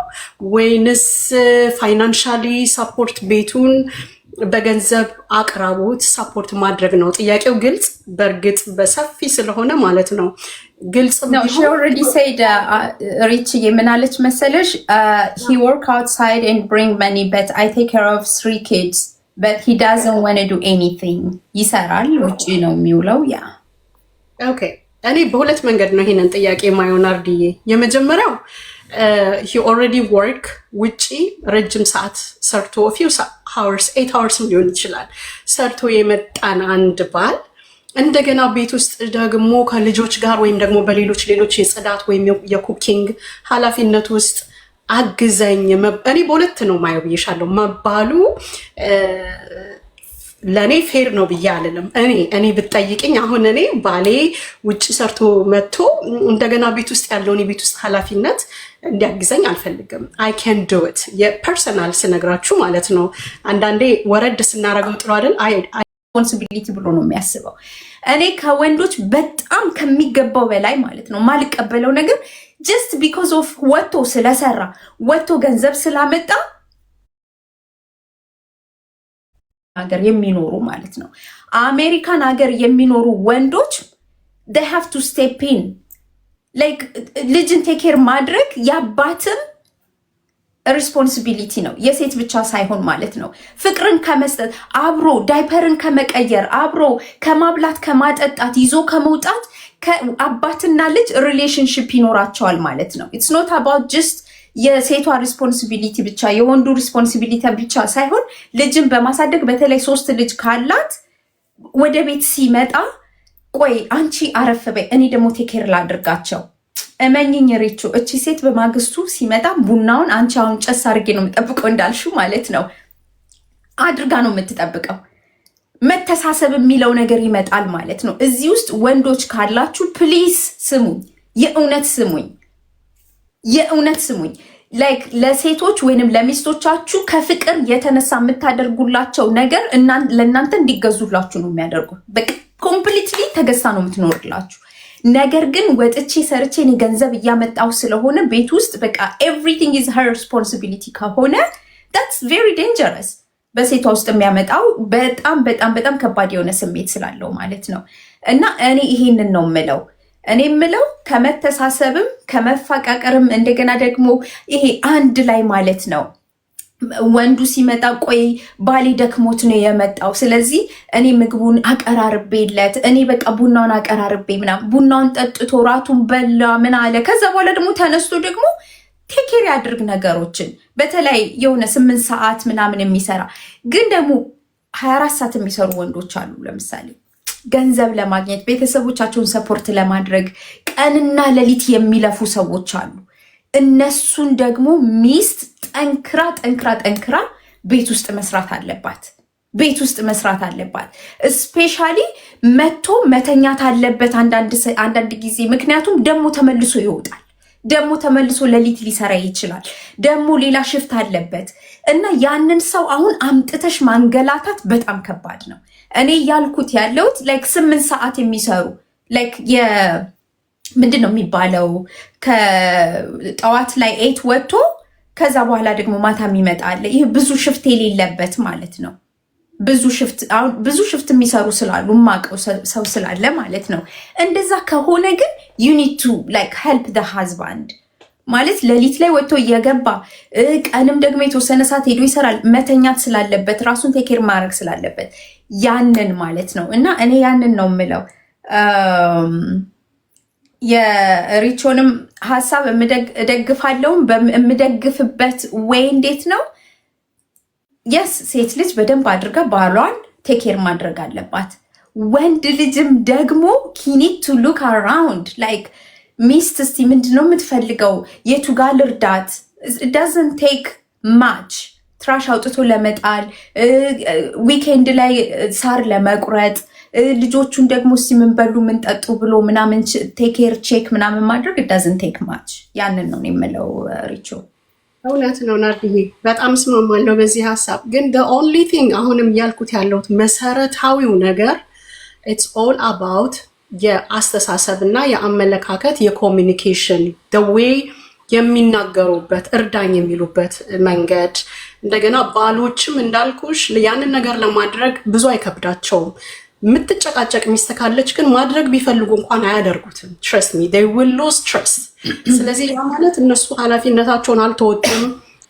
ወይንስ ፋይናንሻሊ ሳፖርት ቤቱን በገንዘብ አቅራቦት ሳፖርት ማድረግ ነው? ጥያቄው ግልጽ በእርግጥ በሰፊ ስለሆነ ማለት ነው። ግልጽ ነው። she already said ሪች የምናለች መሰለሽ he work outside and bring money but I take care of 3 kids but he doesn't want to do anything. ይሰራል፣ ውጪ ነው የሚውለው። ያ ኦኬ። እኔ በሁለት መንገድ ነው ይሄንን ጥያቄ ማየውን አርድዬ። የመጀመሪያው he already work ውጪ ረጅም ሰዓት ሰርቶ few hours 8 hours ሊሆን ይችላል ሰርቶ የመጣን አንድ ባል እንደገና ቤት ውስጥ ደግሞ ከልጆች ጋር ወይም ደግሞ በሌሎች የጽዳት ወይም የኩኪንግ ኃላፊነት ውስጥ አግዘኝ። እኔ በሁለት ነው ማየው ብዬሻለሁ። መባሉ ለኔ ፌር ነው ብዬ አልልም። እኔ ብትጠይቅኝ አሁን እኔ ባሌ ውጪ ሰርቶ መጥቶ እንደገና ቤት ውስጥ ያለውን የቤት ውስጥ ኃላፊነት እንዲያግዘኝ አልፈልግም። I can do it የፐርሰናል ስነግራችሁ ማለት ነው። አንዳንዴ ወረድ ስናረገው ጥሩ አይደል? ሪስፖንሲቢሊቲ ብሎ ነው የሚያስበው። እኔ ከወንዶች በጣም ከሚገባው በላይ ማለት ነው ማልቀበለው ነገር just because of ወጥቶ ስለሰራ ወጥቶ ገንዘብ ስላመጣ ሀገር የሚኖሩ ማለት ነው አሜሪካን ሀገር የሚኖሩ ወንዶች they have to step in like ልጅን ቴክ ኬር ማድረግ ያባትም ሪስፖንሲቢሊቲ ነው፣ የሴት ብቻ ሳይሆን ማለት ነው። ፍቅርን ከመስጠት አብሮ ዳይፐርን ከመቀየር አብሮ ከማብላት ከማጠጣት ይዞ ከመውጣት አባትና ልጅ ሪሌሽንሽፕ ይኖራቸዋል ማለት ነው። ኢትስ ኖት አባውት ጀስት የሴቷ ሪስፖንሲቢሊቲ ብቻ የወንዱ ሪስፖንሲቢሊቲ ብቻ ሳይሆን ልጅን በማሳደግ በተለይ 3 ልጅ ካላት ወደ ቤት ሲመጣ ቆይ አንቺ አረፍ በይ እኔ ደግሞ ቴኬር ላድርጋቸው። እመኝኝ ሪቹ እቺ ሴት በማግስቱ ሲመጣ ቡናውን አንቺ አሁን ጨስ አድርጌ ነው የምጠብቀው እንዳልሹ ማለት ነው አድርጋ ነው የምትጠብቀው። መተሳሰብ የሚለው ነገር ይመጣል ማለት ነው። እዚህ ውስጥ ወንዶች ካላችሁ ፕሊዝ ስሙኝ፣ የእውነት ስሙኝ። ላይክ ለሴቶች ወይንም ለሚስቶቻችሁ ከፍቅር የተነሳ የምታደርጉላቸው ነገር ለእናንተ እንዲገዙላችሁ ነው የሚያደርጉ። በቃ ኮምፕሊትሊ ተገሳ ነው የምትኖርላችሁ። ነገር ግን ወጥቼ ሰርቼ እኔ ገንዘብ እያመጣው ስለሆነ ቤት ውስጥ በቃ ኤቭሪቲንግ ኢዝ ሄር ሪስፖንሲቢሊቲ ከሆነ that's very dangerous። በሴቷ ውስጥ የሚያመጣው በጣም ከባድ የሆነ ስሜት ስላለው ማለት ነው። እና እኔ ይሄንን ነው የምለው። እኔ የምለው ከመተሳሰብም ከመፋቃቀርም እንደገና ደግሞ ይሄ አንድ ላይ ማለት ነው። ወንዱ ሲመጣ ቆይ ባሌ ደክሞት ነው የመጣው፣ ስለዚህ እኔ ምግቡን አቀራርቤለት እኔ በቃ ቡናውን አቀራርቤ ምናምን ቡናውን ጠጥቶ ራቱን በላ ምን አለ። ከዛ በኋላ ደግሞ ተነስቶ ደግሞ ቴኬር ያድርግ ነገሮችን። በተለይ የሆነ 8 ሰዓት ምናምን የሚሰራ ግን ደግሞ 24 ሰዓት የሚሰሩ ወንዶች አሉ። ለምሳሌ ገንዘብ ለማግኘት ቤተሰቦቻቸውን ሰፖርት ለማድረግ ቀንና ሌሊት የሚለፉ ሰዎች አሉ። እነሱን ደግሞ ሚስት ጠንክራ ቤት ውስጥ መስራት አለባት። ስፔሻሊ መቶ መተኛት አለበት አንዳንድ ጊዜ። ምክንያቱም ደግሞ ተመልሶ ይወጣል፣ ደግሞ ተመልሶ ሌሊት ሊሰራ ይችላል፣ ደግሞ ሌላ ሽፍት አለበት እና ያንን ሰው አሁን አምጥተሽ ማንገላታት በጣም ከባድ ነው። እኔ ያልኩት ያለውት ላይክ 8 ሰዓት የሚሰሩ ላይክ ምንድን ነው የሚባለው ከጠዋት ላይ 8 ወጥቶ ከዛ በኋላ ደግሞ ማታ የሚመጣ አለ። ይህ ብዙ ሽፍት የሌለበት ማለት ነው። ብዙ ሽፍት የሚሰሩ ስላሉ ማቀው ሰው ስላለ ማለት ነው። እንደዛ ከሆነ ግን you need to like help the husband ማለት ሌሊት ላይ ወጥቶ እየገባ ቀንም ደግሞ የተወሰነ ሰዓት ሄዶ ይሰራል። መተኛት ስላለበት ራሱን ቴኬር ማድረግ ስላለበት ያንን ማለት ነው። እና እኔ ያንን ነው የምለው። የሪቾንም ሀሳብ እደግፋለሁም። የምደግፍበት ወይ እንዴት ነው? የስ ሴት ልጅ በደንብ አድርጋ ባሏን ቴኬር ማድረግ አለባት። ወንድ ልጅም ደግሞ ኪኒድ ቱ ሉክ አራውንድ ላይክ ሚስት እስቲ ምንድነው የምትፈልገው? የቱ ጋር ልርዳት? ዳዝንት ቴክ ማች ትራሽ አውጥቶ ለመጣል፣ ዊኬንድ ላይ ሳር ለመቁረጥ፣ ልጆቹን ደግሞ እስቲ ምን በሉ ምን ጠጡ ብሎ ምናምን ቴኬር ቼክ ምናምን ማድረግ ዳዝንት ቴክ ማች። ያንን ነው የምለው ሪቾ። እውነት ነው ናርዲዬ፣ በጣም እስማማለሁ በዚህ ሀሳብ። ግን ኦንሊ ቲንግ አሁንም እያልኩት ያለሁት መሰረታዊው ነገር ኢትስ ኦል አባውት የአስተሳሰብ እና የአመለካከት የኮሚኒኬሽን ዌይ የሚናገሩበት እርዳኝ የሚሉበት መንገድ። እንደገና ባሎችም እንዳልኩሽ ያንን ነገር ለማድረግ ብዙ አይከብዳቸውም። የምትጨቃጨቅ ሚስት ካለች ግን ማድረግ ቢፈልጉ እንኳን አያደርጉትም። ትረስት ሚ they will lose trust። ስለዚህ ያ ማለት እነሱ ኃላፊነታቸውን አልተወጡም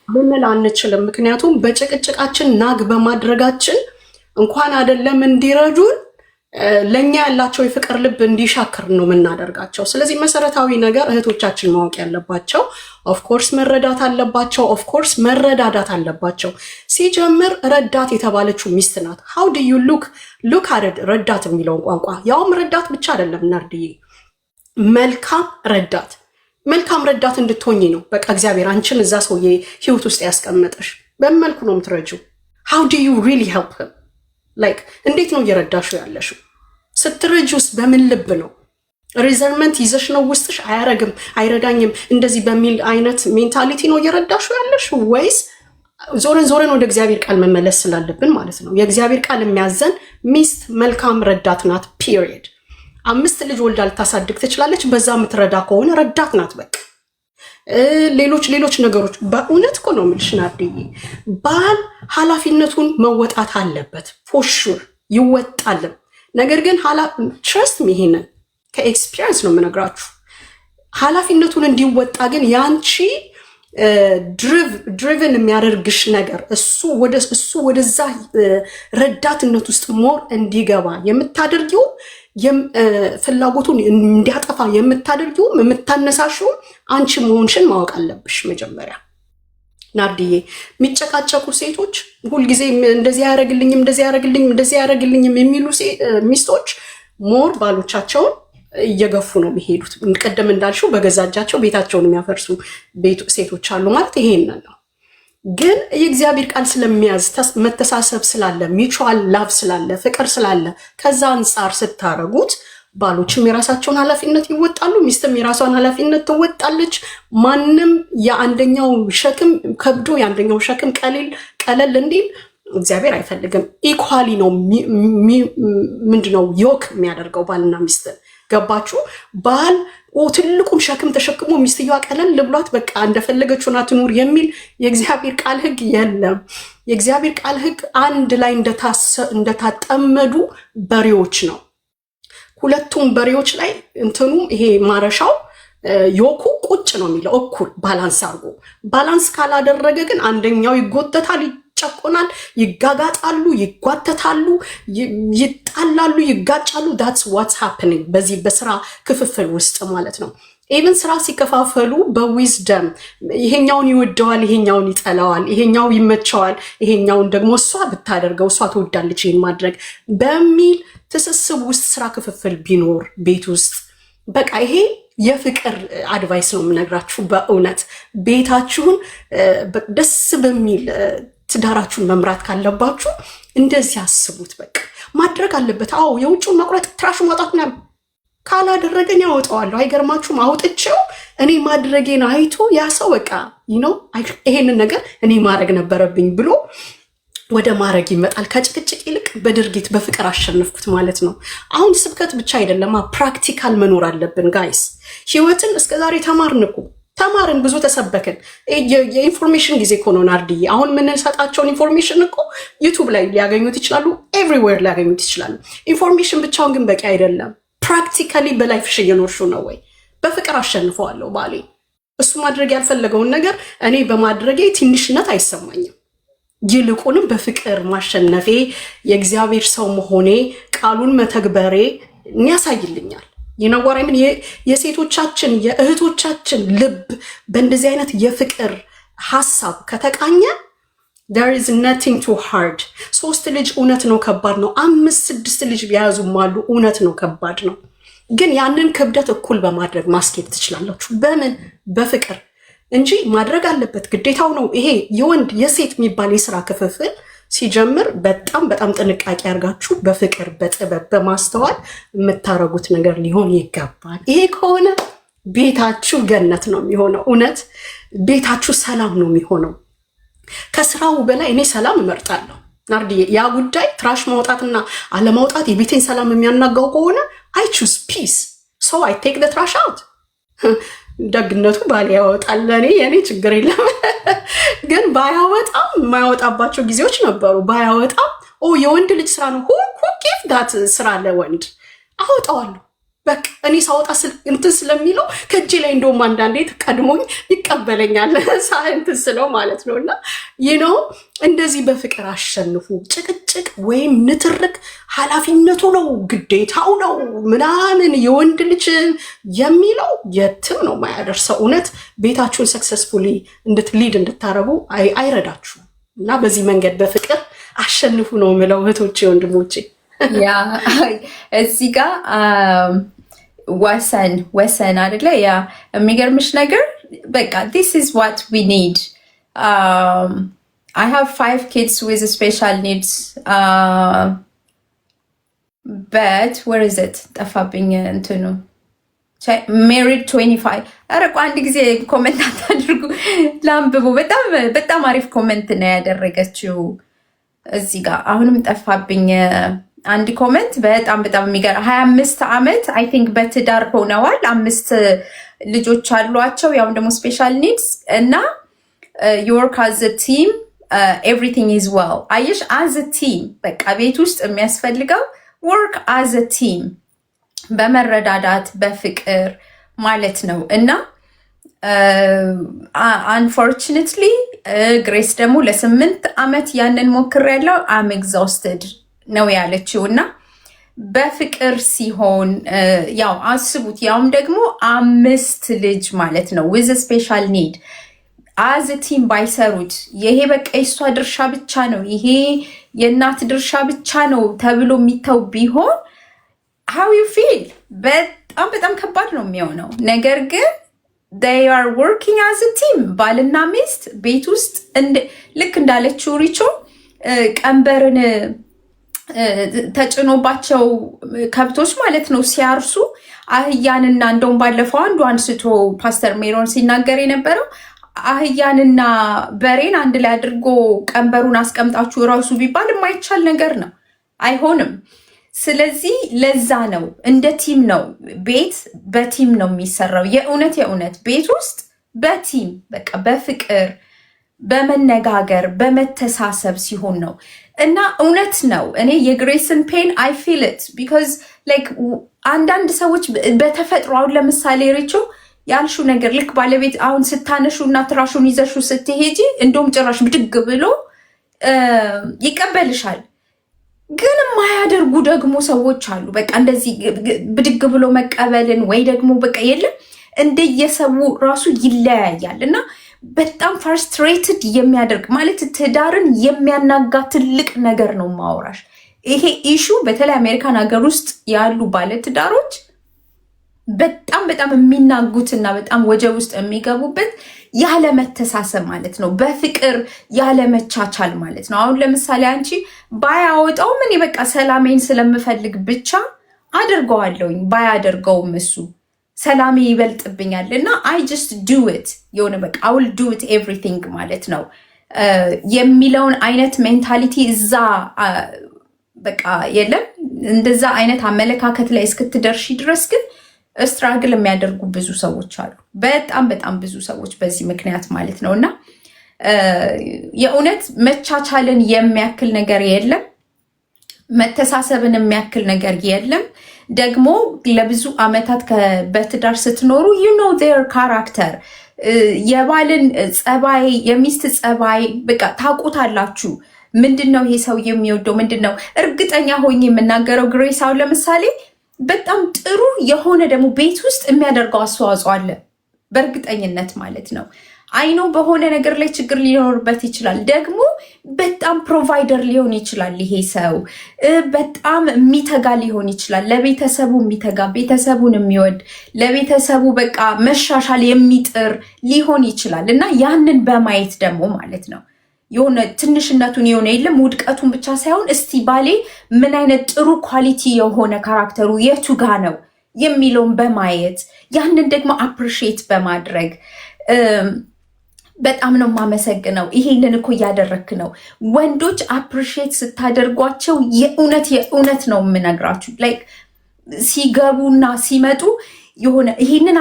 ልንል አንችልም። ምክንያቱም በጭቅጭቃችን ናግ በማድረጋችን እንኳን አይደለም እንዲረዱን ለኛ ያላቸው የፍቅር ልብ እንዲሻክር ነው የምናደርጋቸው። ስለዚህ መሰረታዊ ነገር እህቶቻችን ማወቅ ያለባቸው ኦፍኮርስ መረዳት አለባቸው። ኦፍኮርስ መረዳዳት አለባቸው። ሲጀምር ረዳት የተባለችው ሚስት ናት። how do you look at ረዳት የሚለውን ቋንቋ ያውም ረዳት ብቻ አይደለም ናርዲዬ፣ መልካም ረዳት እንድትሆኝ ነው። በቃ እግዚአብሔር አንቺን እዛ ሰውዬ ህይወት ውስጥ ያስቀመጠሽ። በምን መልኩ ነው የምትረጂው? how do you really help him? ላይክ እንዴት ነው እየረዳሽው ያለሽው? ስትረጂውስ በምን ልብ ነው? ሪዘርመንት ይዘሽ ነው ውስጥሽ አያረግም አይረዳኝም እንደዚህ በሚል አይነት ሜንታሊቲ ነው እየረዳሽው ያለሽው? ወይስ ዞረን ወደ እግዚአብሔር ቃል መመለስ ስላለብን ማለት ነው። የእግዚአብሔር ቃል የሚያዘን ሚስት መልካም ረዳት ናት ፒሪየድ። 5 ልጅ ወልዳ ልታሳድግ ትችላለች። በዛ የምትረዳ ከሆነ ረዳት ናት በቃ። ሌሎች ነገሮች በእውነት እኮ ነው የምልሽ ናርዲዬ፣ ባል ኃላፊነቱን መወጣት አለበት። ፎሹር ይወጣልም። ነገር ግን ትረስት ሚ፣ ይሄንን ከኤክስፒሪየንስ ነው የምነግራችሁ። ኃላፊነቱን እንዲወጣ ግን ያንቺ ድሪቭን የሚያደርግሽ ነገር እሱ ወደዛ ረዳትነት ውስጥ ሞር እንዲገባ የምታደርጊው ፍላጎቱን እንዲያጠፋ የምታደርጊውም የምታነሳሽውም አንቺ መሆንሽን ማወቅ አለብሽ መጀመሪያ። ናርዲዬ፣ የሚጨቃጨቁ ሴቶች ሁልጊዜ እንደዚህ ያደረግልኝም የሚሉ ሚስቶች ሞር ባሎቻቸውን እየገፉ ነው የሚሄዱት። ቀደም እንዳልሽው በገዛ እጃቸው ቤታቸውን የሚያፈርሱ ሴቶች አሉ ማለት ይሄንን ነው። ግን የእግዚአብሔር ቃል ስለሚያዝ መተሳሰብ ስላለ፣ ሚቹዋል ላቭ ስላለ፣ ፍቅር ስላለ ከዛ አንጻር ስታረጉት ባሎችም የራሳቸውን ኃላፊነት ይወጣሉ፣ ሚስትም የራሷን ኃላፊነት ትወጣለች። ማንም የአንደኛው ሸክም ከብዶ የአንደኛው ሸክም ቀለል እንዲል እግዚአብሔር አይፈልግም። ኢኳሊ ነው ምንድነው ዮክ የሚያደርገው ባልና ሚስትን። ገባችሁ? ባል ትልቁም ሸክም ተሸክሞ ሚስትየዋ ቀለል ልብሏት በቃ እንደፈለገችው ናት ትኑር የሚል የእግዚአብሔር ቃል ሕግ የለም። የእግዚአብሔር ቃል ሕግ አንድ ላይ እንደታጠመዱ በሬዎች ነው። ሁለቱም በሬዎች ላይ እንትኑም ይሄ ማረሻው ዮኩ ቁጭ ነው የሚለው እኩል ባላንስ አድርጎ። ባላንስ ካላደረገ ግን አንደኛው ይጎተታል፣ ይጨቆናል፣ ይጋጋጣሉ፣ ይጓተታሉ፣ ይጣላሉ፣ ይጋጫሉ። ዳትስ ዋትስ ሃፕኒንግ በዚህ በስራ ክፍፍል ውስጥ ማለት ነው። ኢቨን ስራ ሲከፋፈሉ በዊዝደም ይሄኛውን ይወደዋል፣ ይሄኛውን ይጠላዋል፣ ይሄኛው ይመቸዋል፣ ይሄኛውን ደግሞ እሷ ብታደርገው እሷ ትወዳለች ይሄን ማድረግ በሚል ትስስብ ውስጥ ስራ ክፍፍል ቢኖር ቤት ውስጥ በቃ ይሄ የፍቅር አድቫይስ ነው የምነግራችሁ። በእውነት ቤታችሁን ደስ በሚል ትዳራችሁን መምራት ካለባችሁ እንደዚህ አስቡት። በቃ ማድረግ አለበት። አዎ የውጭውን መቁረጥ ትራሹ ማውጣት ምናምን ካላደረገን ያወጣዋለሁ። አይገርማችሁም? አውጥቼው እኔ ማድረጌን አይቶ ያ ሰው በቃ ይሄንን ነገር እኔ ማድረግ ነበረብኝ ብሎ ወደ ማድረግ ይመጣል። ከጭቅጭቅ ይልቅ በድርጊት በፍቅር አሸነፍኩት ማለት ነው። አሁን ስብከት ብቻ አይደለም፣ ፕራክቲካል መኖር አለብን ጋይስ። ህይወትን እስከዛሬ ተማርን፣ ብዙ ተሰበክን። የኢንፎርሜሽን ጊዜ እኮ ነው ናርዲዬ። አሁን የምንሰጣቸውን ኢንፎርሜሽን እኮ ዩቱብ ላይ ሊያገኙት ይችላሉ፣ ኤቭሪዌር ሊያገኙት ይችላሉ። ኢንፎርሜሽን ብቻውን ግን በቂ አይደለም። ፕራክቲካሊ በላይፍሽ እየኖርሽው ነው ወይ? በፍቅር አሸንፈዋለሁ ባሌ እሱ ማድረግ ያልፈለገውን ነገር እኔ በማድረጌ ትንሽነት አይሰማኝም። ይልቁንም በፍቅር ማሸነፌ፣ የእግዚአብሔር ሰው መሆኔ፣ ቃሉን መተግበሬ ያሳይልኛል። ይነዋራይምን የሴቶቻችን የእህቶቻችን ልብ በእንደዚህ አይነት የፍቅር ሀሳብ ከተቃኘ there is nothing too hard። 3 ልጅ እውነት ነው ከባድ ነው። 5 6 ልጅ ቢያዙም አሉ እውነት ነው ከባድ ነው። ግን ያንን ክብደት እኩል በማድረግ ማስኬድ ትችላላችሁ። በምን በፍቅር እንጂ ማድረግ አለበት ግዴታው ነው። ይሄ የወንድ የሴት የሚባል የስራ ክፍፍል ሲጀምር በጣም በጣም ጥንቃቄ አድርጋችሁ በፍቅር በጥበብ በማስተዋል የምታረጉት ነገር ሊሆን ይገባል። ይሄ ከሆነ ቤታችሁ ገነት ነው የሚሆነው። እውነት ቤታችሁ ሰላም ነው የሚሆነው። ከስራው በላይ እኔ ሰላም እመርጣለሁ። ናርዲዬ ያ ጉዳይ ትራሽ ማውጣትና አለማውጣት የቤቴን ሰላም የሚያናጋው ከሆነ አይ ቹዝ ፒስ ሶ አይ ቴክ ደ ትራሽ አውት። ደግነቱ ባል ያወጣል፣ ለእኔ የኔ ችግር የለም። ግን ባያወጣም የማያወጣባቸው ጊዜዎች ነበሩ። ባያወጣም የወንድ ልጅ ስራ ነው ሁ ጊቭ ዳት ስራ ለወንድ አወጣዋለሁ። በቃ እኔ ሳወጣ እንትን ስለሚለው ከእጄ ላይ እንደውም አንዳንዴ ቀድሞኝ ይቀበለኛል እንትን ስለው ማለት ነው። እና ይነው እንደዚህ በፍቅር አሸንፉ። ጭቅጭቅ ወይም ንትርክ ኃላፊነቱ ነው ግዴታው ነው ምናምን የወንድ ልጅ የሚለው የትም ነው ማያደርሰው። እውነት ቤታችሁን ሰክሰስፉሊ እንድትሊድ እንድታረጉ አይረዳችሁ። እና በዚህ መንገድ በፍቅር አሸንፉ ነው የምለው እህቶቼ ወንድሞቼ። ያ እዚህ ጋር ወሰን አይደለ? ያ የሚገርምሽ ነገር በቃ this is what we need. I have 5 kids with special needs, but where is it? ጠፋብኝ እንትኑ married 25 አረቁ አንድ ጊዜ ኮሜንት አታድርጉ ላንብቡ። በጣም አሪፍ ኮሜንት ነው ያደረገችው እዚህ ጋር። አሁንም ጠፋብኝ አንድ ኮሜንት በጣም የሚገርም 25 ዓመት አይ ቲንክ በትዳር ሆነዋል። 5 ልጆች አሏቸው፣ ያው ደግሞ ስፔሻል ኒድስ እና you work as a team, everything is well። አየሽ as a team በቃ ቤት ውስጥ የሚያስፈልገው work as a team በመረዳዳት በፍቅር ማለት ነው። እና unfortunately ግሬስ ደግሞ ለ8 ዓመት ያንን ሞክሬያለሁ I'm exhausted ነው ያለችው። እና በፍቅር ሲሆን ያው አስቡት፣ ያውም ደግሞ 5 ልጅ ማለት ነው with a special need as a team ባይሰሩት ይሄ በቃ የሷ ድርሻ ብቻ ነው ይሄ የእናት ድርሻ ብቻ ነው ተብሎ የሚተው ቢሆን how you feel በጣም ከባድ ነው የሚሆነው። ነገር ግን they are working as a team ባልና ሚስት ቤት ውስጥ ልክ እንዳለችው ሪቾ ቀንበርን ተጭኖባቸው ከብቶች ማለት ነው ሲያርሱ አህያንና እንደውም ባለፈው አንዱ አንስቶ ፓስተር ሜሮን ሲናገር የነበረው አህያንና በሬን አንድ ላይ አድርጎ ቀንበሩን አስቀምጣችሁ እራሱ ቢባል የማይቻል ነገር ነው፣ አይሆንም። ስለዚህ ለዛ ነው እንደ ቲም ነው ቤት በቲም ነው የሚሰራው። የእውነት ቤት ውስጥ በቲም በቃ በፍቅር በመነጋገር በመተሳሰብ ሲሆን ነው። እና እውነት ነው እኔ የግሬስን ፔን አይ ፊል ኢት ቢኮዝ ላይክ አንዳንድ ሰዎች በተፈጥሮ አሁን ለምሳሌ ሪቾ ያልሹ ነገር ልክ ባለቤት አሁን ስታነሹ እና ትራሹን ይዘሹ ስትሄጂ እንደውም ጭራሽ ብድግ ብሎ ይቀበልሻል። ግን የማያደርጉ ደግሞ ሰዎች አሉ። በቃ እንደዚህ ብድግ ብሎ መቀበልን ወይ ደግሞ በቃ የለም እንደየሰው ራሱ ይለያያል። እና በጣም ፍራስትሬትድ የሚያደርግ ማለት ትዳርን የሚያናጋ ትልቅ ነገር ነው ማውራሽ። ይሄ ኢሹ በተለይ አሜሪካን ሀገር ውስጥ ያሉ ባለትዳሮች በጣም የሚናጉትና በጣም ወጀብ ውስጥ የሚገቡበት ያለመተሳሰብ ማለት ነው። በፍቅር ያለመቻቻል ማለት ነው። አሁን ለምሳሌ አንቺ ባያወጣው ምን በቃ ሰላሜን ስለምፈልግ ብቻ አድርገዋለሁኝ፣ ባያደርገውም እሱ ሰላሜ ይበልጥብኛል እና I just do it የሆነ በቃ I will do it everything ማለት ነው የሚለውን አይነት ሜንታሊቲ እዛ በቃ የለም። እንደዛ አይነት አመለካከት ላይ እስክትደርሺ ድረስ ግን ስትራግል የሚያደርጉ ብዙ ሰዎች አሉ። በጣም ብዙ ሰዎች በዚህ ምክንያት ማለት ነው። እና የእውነት መቻቻልን የሚያክል ነገር የለም፣ መተሳሰብን የሚያክል ነገር የለም። ደግሞ ለብዙ አመታት በትዳር ስትኖሩ ዜር ካራክተር የባልን ጸባይ፣ የሚስት ጸባይ በቃ ታውቁታላችሁ። ምንድነው ይሄ ሰው የሚወደው ምንድነው? እርግጠኛ ሆኜ የምናገረው ግሬስ አሁን ለምሳሌ በጣም ጥሩ የሆነ ደግሞ ቤት ውስጥ የሚያደርገው አስተዋጽኦ አለ፣ በእርግጠኝነት ማለት ነው። አይኖ በሆነ ነገር ላይ ችግር ሊኖርበት ይችላል። ደግሞ በጣም ፕሮቫይደር ሊሆን ይችላል። ይሄ ሰው በጣም የሚተጋ ሊሆን ይችላል። ለቤተሰቡ የሚተጋ ቤተሰቡን የሚወድ ለቤተሰቡ በቃ መሻሻል የሚጥር ሊሆን ይችላል እና ያንን በማየት ደግሞ ማለት ነው የሆነ ትንሽነቱን የሆነ የለም ውድቀቱን ብቻ ሳይሆን እስቲ ባሌ ምን አይነት ጥሩ ኳሊቲ የሆነ ካራክተሩ የቱ ጋ ነው የሚለውን በማየት ያንን ደግሞ አፕሪሺየት በማድረግ በጣም ነው የማመሰግነው። ይሄንን እኮ እያደረክ ነው። ወንዶች አፕሪሺየት ስታደርጓቸው የእውነት ነው የምነግራችሁ። ላይክ ሲገቡና ሲመጡ የሆነ ይሄንን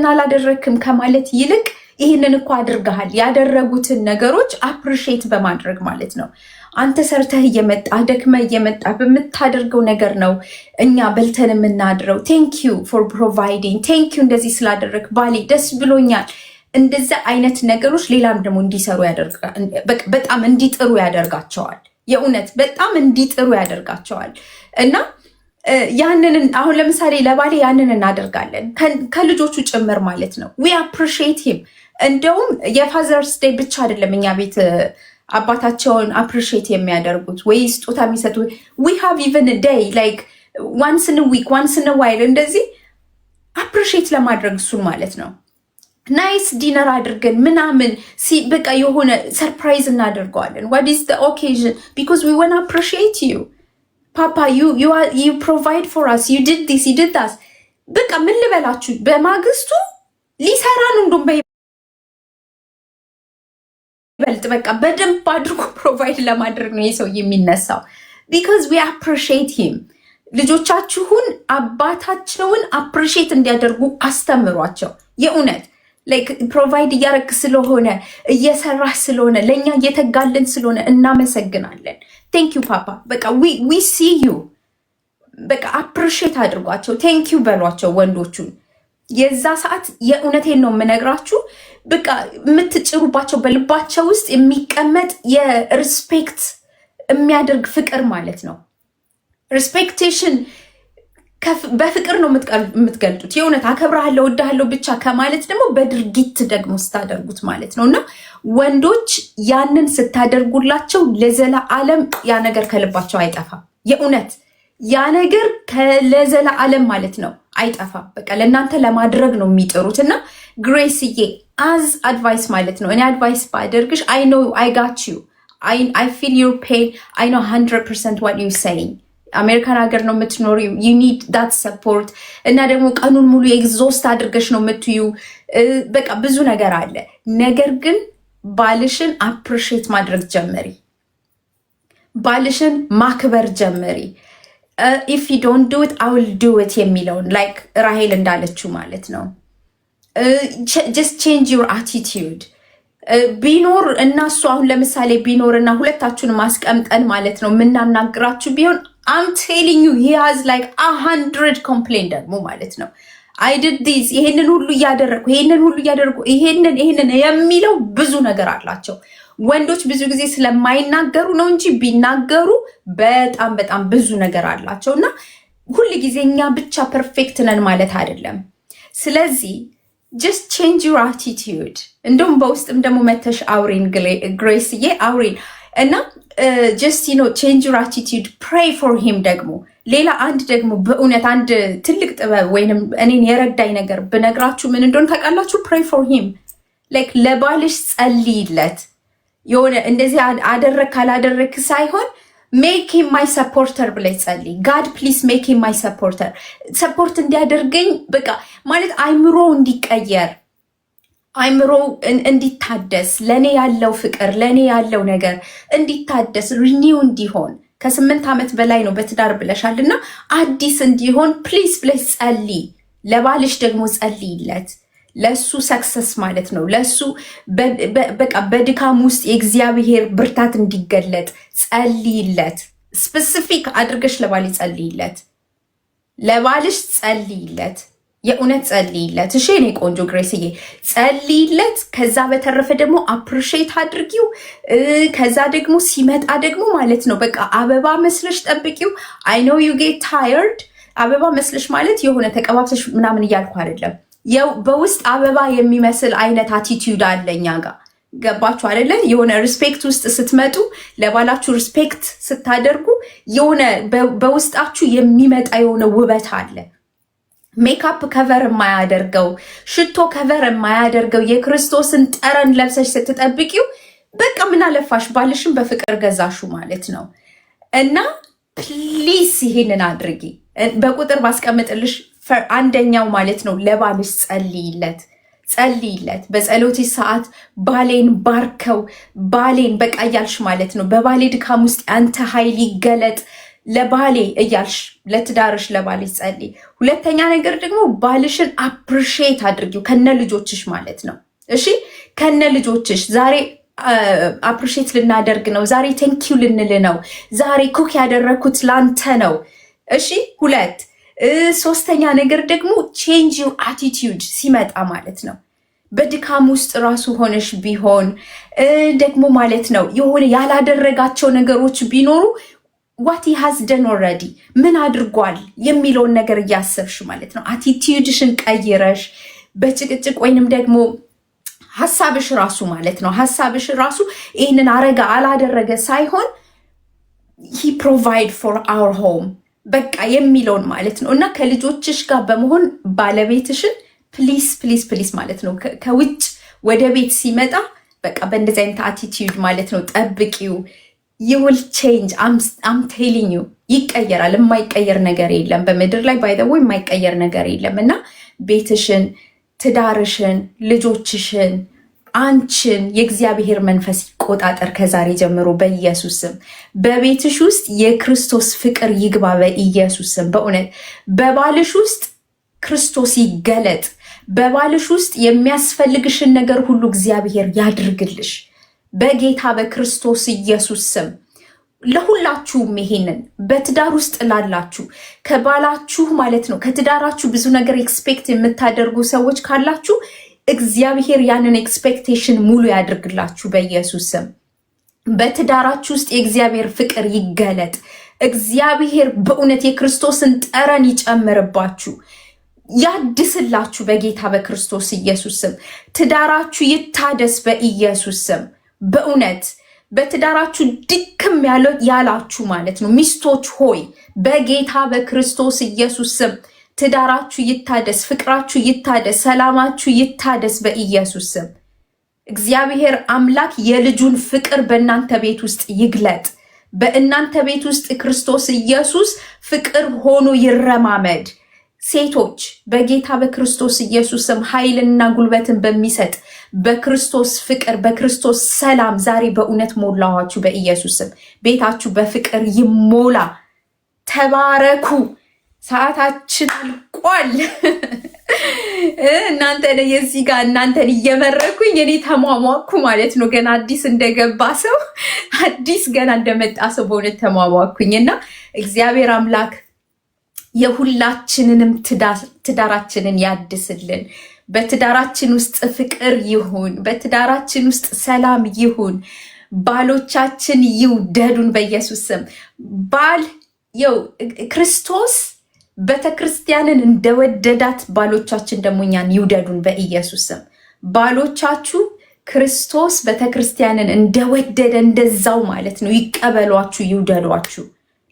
አላደረክም ከማለት ይልቅ ይህንን እኮ አድርገሃል ያደረጉትን ነገሮች አፕሪሺየት በማድረግ ማለት ነው። አንተ ሰርተህ እየመጣ ደክመ እየመጣ በምታደርገው ነገር ነው እኛ በልተን የምናድረው። ቴንኪዩ ፎር ፕሮቫይዲንግ፣ ቴንኪዩ እንደዚህ ስላደረግ ባሌ ደስ ብሎኛል። እንደዛ አይነት ነገሮች ሌላም ደግሞ እንዲሰሩ በጣም እንዲጥሩ ያደርጋቸዋል። የእውነት በጣም እንዲጥሩ ያደርጋቸዋል እና ያንን አሁን ለምሳሌ ለባሌ ያንን እናደርጋለን ከልጆቹ ጭምር ማለት ነው። ዊ አፕሪሺየት ሂም። እንደውም የፋዘርስ ዴይ ብቻ አይደለም እኛ ቤት አባታቸውን አፕሪሺየት የሚያደርጉት ወይ ስጦታ የሚሰጡት። ዊ ሃቭ ኢቨን ዴይ ላይክ ዋንስ ኢን ዊክ ዋንስ ኢን ዋይል እንደዚህ አፕሪሺየት ለማድረግ እሱን ማለት ነው። ናይስ ዲነር አድርገን ምናምን በቃ የሆነ ሰርፕራይዝ እናደርገዋለን። ዋት ኢዝ ዘ ኦኬዥን ቢኮዝ ዊ ዋንት አፕሪሺየት ዩ ፓፓ ዩ ፕሮቫይድ ፎር አስ ዩ ዲድ ዲስ ዩ ዲድ ዳስ። በቃ ምን ልበላችሁ በማግስቱ ሊሰራ ነው እንደውም በይበልጥ በቃ በደንብ አድርጎ ፕሮቫይድ ለማድረግ ነው የሰው የሚነሳው። ቢካዝ ዊ አፕሪሺየት ሂም። ልጆቻችሁን አባታቸውን አፕሪሺየት እንዲያደርጉ አስተምሯቸው። የእውነት ላይክ ፕሮቫይድ እያረግ ስለሆነ እየሰራህ ስለሆነ ለእኛ እየተጋልን ስለሆነ እናመሰግናለን። ቴንክ ዩ ፓፓ። በቃ ዊ ሲ ዩ። በቃ አፕሪሺየት አድርጓቸው፣ ቴንክ ዩ በሏቸው ወንዶቹን። የዛ ሰዓት የእውነቴን ነው የምነግራችሁ፣ በቃ የምትጭሩባቸው በልባቸው ውስጥ የሚቀመጥ የሪስፔክት የሚያደርግ ፍቅር ማለት ነው። ሪስፔክቴሽን በፍቅር ነው የምትገልጡት። የእውነት አከብረሃለሁ እወድሃለሁ ብቻ ከማለት ደግሞ በድርጊት ደግሞ ስታደርጉት ማለት ነው። እና ወንዶች ያንን ስታደርጉላቸው ለዘላለም ያ ነገር ከልባቸው አይጠፋም። የእውነት ያ ነገር ለዘላለም ማለት ነው አይጠፋም። በቃ ለእናንተ ለማድረግ ነው የሚጥሩት። እና ግሬስዬ አዝ አድቫይስ ማለት ነው እኔ አድቫይስ ባደርግሽ አይ ኖ አይ ጋት ዩ አይ ፊል ዩር ፔን አይ ኖ 100% what you're saying። አሜሪካን ሀገር ነው የምትኖሪ። ዩ ኒድ ዳት ሰፖርት እና ደግሞ ቀኑን ሙሉ ኤግዞስት አድርገሽ ነው የምትዩ። በቃ ብዙ ነገር አለ። ነገር ግን ባልሽን አፕሪሺየት ማድረግ ጀመሪ። ባልሽን ማክበር ጀመሪ። ኢፍ ዩ ዶንት ዱ ኢት አይ ዊል ዱ ኢት የሚለውን ላይክ ራሄል እንዳለችው ማለት ነው። ጀስት ቼንጅ ዩር አቲቲዩድ። ቢኖር እና እሱ አሁን ለምሳሌ ቢኖር እና ሁለታችሁን ማስቀምጠን ማለት ነው የምናናግራችሁ ቢሆን I'm telling you he has like 100 complaint ደግሞ ማለት ነው። I did this ይሄንን ሁሉ እያደረኩ ይሄንን የሚለው ብዙ ነገር አላቸው። ወንዶች ብዙ ጊዜ ስለማይናገሩ ነው እንጂ ቢናገሩ በጣም በጣም ብዙ ነገር አላቸው እና ሁሉ ጊዜ እኛ ብቻ ፐርፌክት ነን ማለት አይደለም። ስለዚህ just change your attitude። እንደውም በውስጥም ደግሞ መተሽ አውሪን ግሬስዬ አውሪን እና just you know change your attitude, pray for him። ደግሞ ሌላ አንድ ደግሞ በእውነት አንድ ትልቅ ጥበብ ወይንም እኔን የረዳኝ ነገር ብነግራችሁ ምን እንደሆነ ታውቃላችሁ? pray for him like ለባልሽ ጸልይለት። የሆነ እንደዚህ አደረክ ካላደረክ ሳይሆን make him my supporter ብለሽ ጸልይ። God please make him my supporter። ሰፖርት እንዲያደርገኝ በቃ ማለት አይምሮ እንዲቀየር አይምሮ እንዲታደስ ለኔ ያለው ፍቅር ለኔ ያለው ነገር እንዲታደስ ሪኒው እንዲሆን ከ8 ዓመት በላይ ነው በትዳር ብለሻል እና አዲስ እንዲሆን ፕሊዝ ብለሽ ጸልይ። ለባልሽ ደግሞ ጸልይለት። ለሱ ሰክሰስ ማለት ነው። ለሱ በቃ በድካም ውስጥ የእግዚአብሔር ብርታት እንዲገለጥ ጸልይለት። ስፔሲፊክ አድርገሽ ለባል ጸልይለት። ለባልሽ ጸልይለት፣ የእውነት ጸልይለት። እሺ እኔ ቆንጆ ግሬስዬ ጸልይለት። ከዛ በተረፈ ደግሞ አፕሪሼት አድርጊው። ከዛ ደግሞ ሲመጣ ደግሞ ማለት ነው በቃ አበባ መስለሽ ጠብቂው። አይ ኖ ዩ ጌት ታየርድ። አበባ መስለሽ ማለት የሆነ ተቀባብሰሽ ምናምን እያልኩ አይደለም። በውስጥ አበባ የሚመስል አይነት አቲቲዩድ አለ እኛ ጋር። ገባችሁ አይደለ? የሆነ ሪስፔክት ውስጥ ስትመጡ ለባላችሁ ሪስፔክት ስታደርጉ የሆነ በውስጣችሁ የሚመጣ የሆነ ውበት አለ። ሜካፕ ከቨር የማያደርገው ሽቶ ከቨር የማያደርገው የክርስቶስን ጠረን ለብሰሽ ስትጠብቂው በቃ ምን አለፋሽ ባልሽን በፍቅር ገዛሹ ማለት ነው። እና ፕሊስ ይሄንን አድርጊ። በቁጥር ባስቀምጥልሽ አንደኛው ማለት ነው ለባልሽ ጸልይለት። በጸሎትሽ ሰዓት ባሌን ባርከው፣ ባሌን በቃ እያልሽ ማለት ነው በባሌ ድካም ውስጥ አንተ ኃይል ይገለጥ ለባሌ እያልሽ ለትዳርሽ ለባልሽ ጸልይ። ሁለተኛ ነገር ደግሞ ባልሽን አፕሪሼት አድርጊው ከነ ልጆችሽ ማለት ነው። እሺ ከነ ልጆችሽ ዛሬ አፕሪሼት ልናደርግ ነው፣ ዛሬ ቴንኪው ልንል ነው፣ ዛሬ ኩክ ያደረኩት ላንተ ነው። እሺ ሁለት ሶስተኛ ነገር ደግሞ ቼንጅ ዩር አቲቲዩድ ሲመጣ ማለት ነው በድካም ውስጥ ራሱ ሆነሽ ቢሆን ደግሞ ማለት ነው የሆነ ያላደረጋቸው ነገሮች ቢኖሩ what he has done already ምን አድርጓል የሚለውን ነገር እያሰብሽ ማለት ነው አቲቲዩድሽን ቀይረሽ በጭቅጭቅ ወይንም ደግሞ ሐሳብሽ ራሱ ማለት ነው ሐሳብሽ ራሱ ይሄንን አረጋ አላደረገ ሳይሆን he provide for our home በቃ የሚለውን ማለት ነው። እና ከልጆችሽ ጋር በመሆን ባለቤትሽን ፕሊስ ማለት ነው ከውጭ ወደ ቤት ሲመጣ በቃ በእንደዚህ አይነት አቲቲዩድ ማለት ነው ጠብቂው። you will change I'm telling you ይቀየራል። የማይቀየር ነገር የለም በምድር ላይ by the way የማይቀየር ነገር የለም። እና ቤትሽን፣ ትዳርሽን፣ ልጆችሽን፣ አንቺን የእግዚአብሔር መንፈስ ይቆጣጠር ከዛሬ ጀምሮ በኢየሱስ ስም። በቤትሽ ውስጥ የክርስቶስ ፍቅር ይግባ በኢየሱስ ስም። በእውነት በባልሽ ውስጥ ክርስቶስ ይገለጥ። በባልሽ ውስጥ የሚያስፈልግሽን ነገር ሁሉ እግዚአብሔር ያድርግልሽ በጌታ በክርስቶስ ኢየሱስ ስም። ለሁላችሁም ይሄንን በትዳር ውስጥ ላላችሁ ከባላችሁ ማለት ነው ከትዳራችሁ ብዙ ነገር ኤክስፔክት የምታደርጉ ሰዎች ካላችሁ እግዚአብሔር ያንን ኤክስፔክቴሽን ሙሉ ያድርግላችሁ በኢየሱስ ስም። በትዳራችሁ ውስጥ የእግዚአብሔር ፍቅር ይገለጥ። እግዚአብሔር በእውነት የክርስቶስን ጠረን ይጨምርባችሁ፣ ያድስላችሁ በጌታ በክርስቶስ ኢየሱስ ስም። ትዳራችሁ ይታደስ በኢየሱስ ስም። በእውነት በትዳራችሁ ድክም ያላችሁ ማለት ነው ሚስቶች ሆይ በጌታ በክርስቶስ ኢየሱስ ስም ትዳራችሁ ይታደስ፣ ፍቅራችሁ ይታደስ፣ ሰላማችሁ ይታደስ በኢየሱስ ስም። እግዚአብሔር አምላክ የልጁን ፍቅር በእናንተ ቤት ውስጥ ይግለጥ። በእናንተ ቤት ውስጥ ክርስቶስ ኢየሱስ ፍቅር ሆኖ ይረማመድ። ሴቶች በጌታ በክርስቶስ ኢየሱስ ስም ኃይልና ጉልበትን በሚሰጥ በክርስቶስ ፍቅር በክርስቶስ ሰላም ዛሬ በእውነት ሞላኋችሁ በኢየሱስ ስም። ቤታችሁ በፍቅር ይሞላ። ተባረኩ። ሰዓታችን አልቋል። እናንተን የዚህ ጋር እናንተን እየመረኩኝ እኔ ተሟሟኩ ማለት ነው። ገና አዲስ እንደገባ ሰው አዲስ ገና እንደመጣ ሰው በእውነት ተሟሟኩኝ። እና እግዚአብሔር አምላክ የሁላችንንም ትዳራችንን ያድስልን። በትዳራችን ውስጥ ፍቅር ይሁን። በትዳራችን ውስጥ ሰላም ይሁን። ባሎቻችን ይውደዱን በኢየሱስ ስም። ባል ክርስቶስ ቤተክርስቲያንን እንደወደዳት ባሎቻችን ደግሞ እኛን ይውደዱን በኢየሱስ ስም። ባሎቻችሁ ክርስቶስ ቤተክርስቲያንን እንደወደደ እንደዛው ማለት ነው ይቀበሏችሁ፣ ይውደዷችሁ።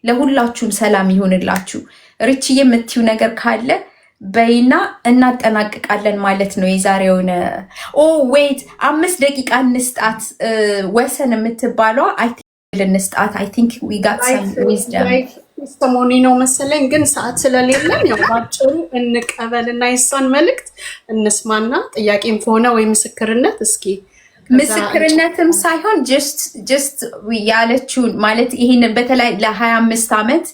ለሁላችሁም ሰላም ይሁንላችሁ። ሪችዬ የምትዩ ነገር ካለ በይና እናጠናቅቃለን ማለት ነው የዛሬውን። ዌይት 5 ደቂቃ እንስጣት። ወሰን የምትባለዋ ልንስጣት። አይ ቲንክ ዊ ጋት ሰም ዊዝደም ቴስቲሞኒ ነው መሰለኝ፣ ግን ሰዓት ስለሌለን ያው ባጭሩ እንቀበልና የሷን መልእክት እንስማና ጥያቄም ከሆነ ወይ ምስክርነት እስኪ ምስክርነትም ሳይሆን ጀስት ያለችውን ማለት ይሄንን በተለይ ለ25 ዓመት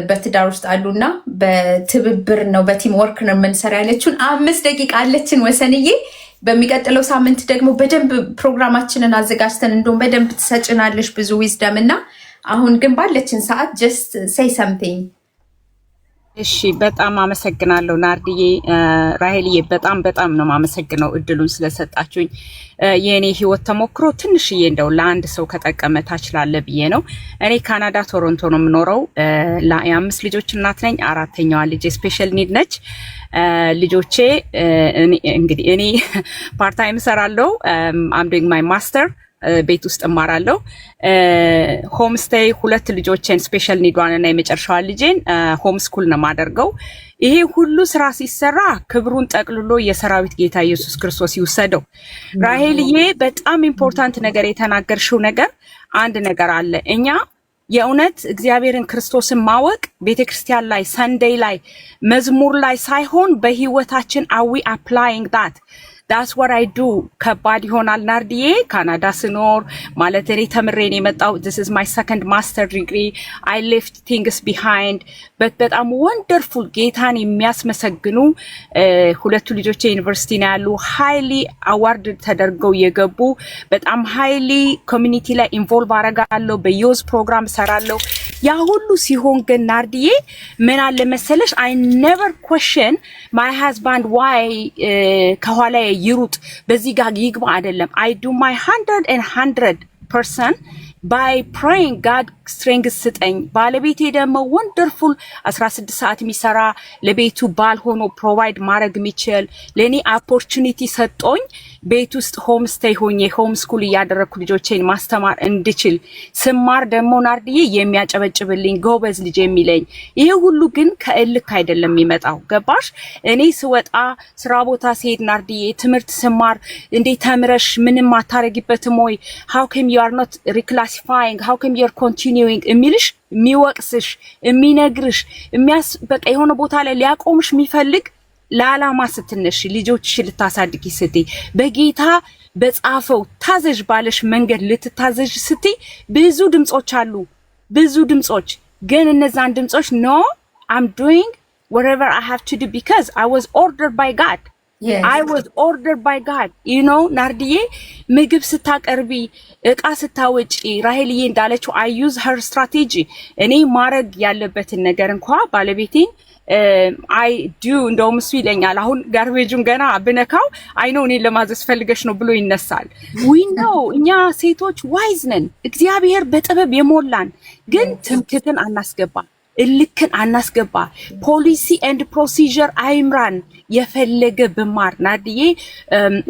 በትዳር ውስጥ አሉና በትብብር ነው በቲም ወርክ ነው የምንሰራ ያለችውን 5 ደቂቃ አለችን ወሰንዬ። በሚቀጥለው ሳምንት ደግሞ በደንብ ፕሮግራማችንን አዘጋጅተን እንደውም በደንብ ትሰጭናለሽ ብዙ ዊዝደም እና አሁን ግን ባለችን ሰዓት ጀስት ሴይ ሰምቲንግ እሺ በጣም አመሰግናለሁ ናርዲዬ። ራሄልዬ በጣም ነው ማመሰግነው እድሉን ስለሰጣችሁኝ። የኔ ህይወት ተሞክሮ ትንሽዬ እንደው ለአንድ ሰው ከጠቀመ ታችላለ ብዬ ነው። እኔ ካናዳ ቶሮንቶ ነው የምኖረው። የ5 ልጆች እናት ነኝ። አራተኛዋ ልጄ ስፔሻል ኒድ ነች። ልጆቼ እንግዲህ እኔ ፓርት ታይም እሰራለሁ። አም ዶይንግ ማይ ማስተር ቤት ውስጥ እማራለሁ። ሆም ስቴይ 2 ልጆችን ስፔሻል ኒዷን እና የመጨረሻዋን ልጄን ሆም ስኩል ነው የማደርገው። ይሄ ሁሉ ስራ ሲሰራ ክብሩን ጠቅልሎ የሰራዊት ጌታ ኢየሱስ ክርስቶስ ይውሰደው። ራሄልዬ በጣም ኢምፖርታንት ነገር የተናገርሽው ነገር አንድ ነገር አለ። እኛ የእውነት እግዚአብሔርን ክርስቶስን ማወቅ ቤተክርስቲያን ላይ ሰንዴይ ላይ መዝሙር ላይ ሳይሆን በህይወታችን አዊ አፕላይንግ ዳት that's what I do ከባድ ይሆናል ናርዲዬ። ካናዳ ስኖር ማለት እኔ ተምሬን የመጣው this is my second master degree. I left things behind but በጣም ወንደርፉል ጌታን የሚያስመሰግኑ 2 ልጆቼ ዩኒቨርሲቲ ነው ያሉ highly awarded ተደርገው የገቡ በጣም highly community ላይ involve አረጋለሁ። በዩዝ ፕሮግራም ሰራለሁ። ያ ሁሉ ሲሆን ግን ናርዲዬ ምን አለ መሰለሽ I never question my husband why ከኋላ ይሩጥ በዚህ ጋር ይግባ አይደለም። I do my 100% by praying God strength ስጠኝ። ባለቤቴ ደግሞ ወንደርፉል 16 ሰዓት የሚሰራ ለቤቱ ባል ሆኖ ፕሮቫይድ ማድረግ የሚችል ለኔ ኦፖርቹኒቲ ሰጦኝ ቤት ውስጥ ሆም ስቴይ ሆኜ ሆም ስኩል እያደረኩ ልጆቼን ማስተማር እንድችል ስማር ደግሞ ናርዲዬ የሚያጨበጭብልኝ ጎበዝ ልጅ የሚለኝ ይሄ ሁሉ ግን ከእልክ አይደለም የሚመጣው። ገባሽ? እኔ ስወጣ ስራ ቦታ ሲሄድ ናርዲዬ ትምህርት ስማር እንዴት ተምረሽ ምንም አታረጊበትም ወይ how come you are not reclassifying how come you are continuing የሚልሽ የሚወቅስሽ የሚነግርሽ በቃ የሆነ ቦታ ላይ ሊያቆምሽ የሚፈልግ ለዓላማ ስትነሽ ልጆችሽ ልታሳድጊ ስትይ በጌታ በጻፈው ታዘዥ ባለሽ መንገድ ልትታዘዥ ስትይ ብዙ ድምጾች አሉ። ብዙ ድምጾች ግን እነዛን ድምጾች no I'm doing whatever I have to do because I was ordered by God. Yes. I was ordered by God. You know ናርዲዬ ምግብ ስታቀርቢ እቃ ስታወጪ ራሄልዬ እንዳለችው I use her strategy. እኔ ማረግ ያለበትን ነገር እንኳን ባለቤቴን I do እንደውም እሱ ይለኛል አሁን ጋርቤጁን ገና ብነካው I know እኔን ለማዘዝ ፈልገሽ ነው ብሎ ይነሳል። we know እኛ ሴቶች ዋይዝ ነን። እግዚአብሔር በጥበብ የሞላን ግን ትምክህትን አናስገባ እልክን አናስገባ። ፖሊሲ ኤንድ ፕሮሲጀር አይምራን። የፈለገ በማር ናርዲዬ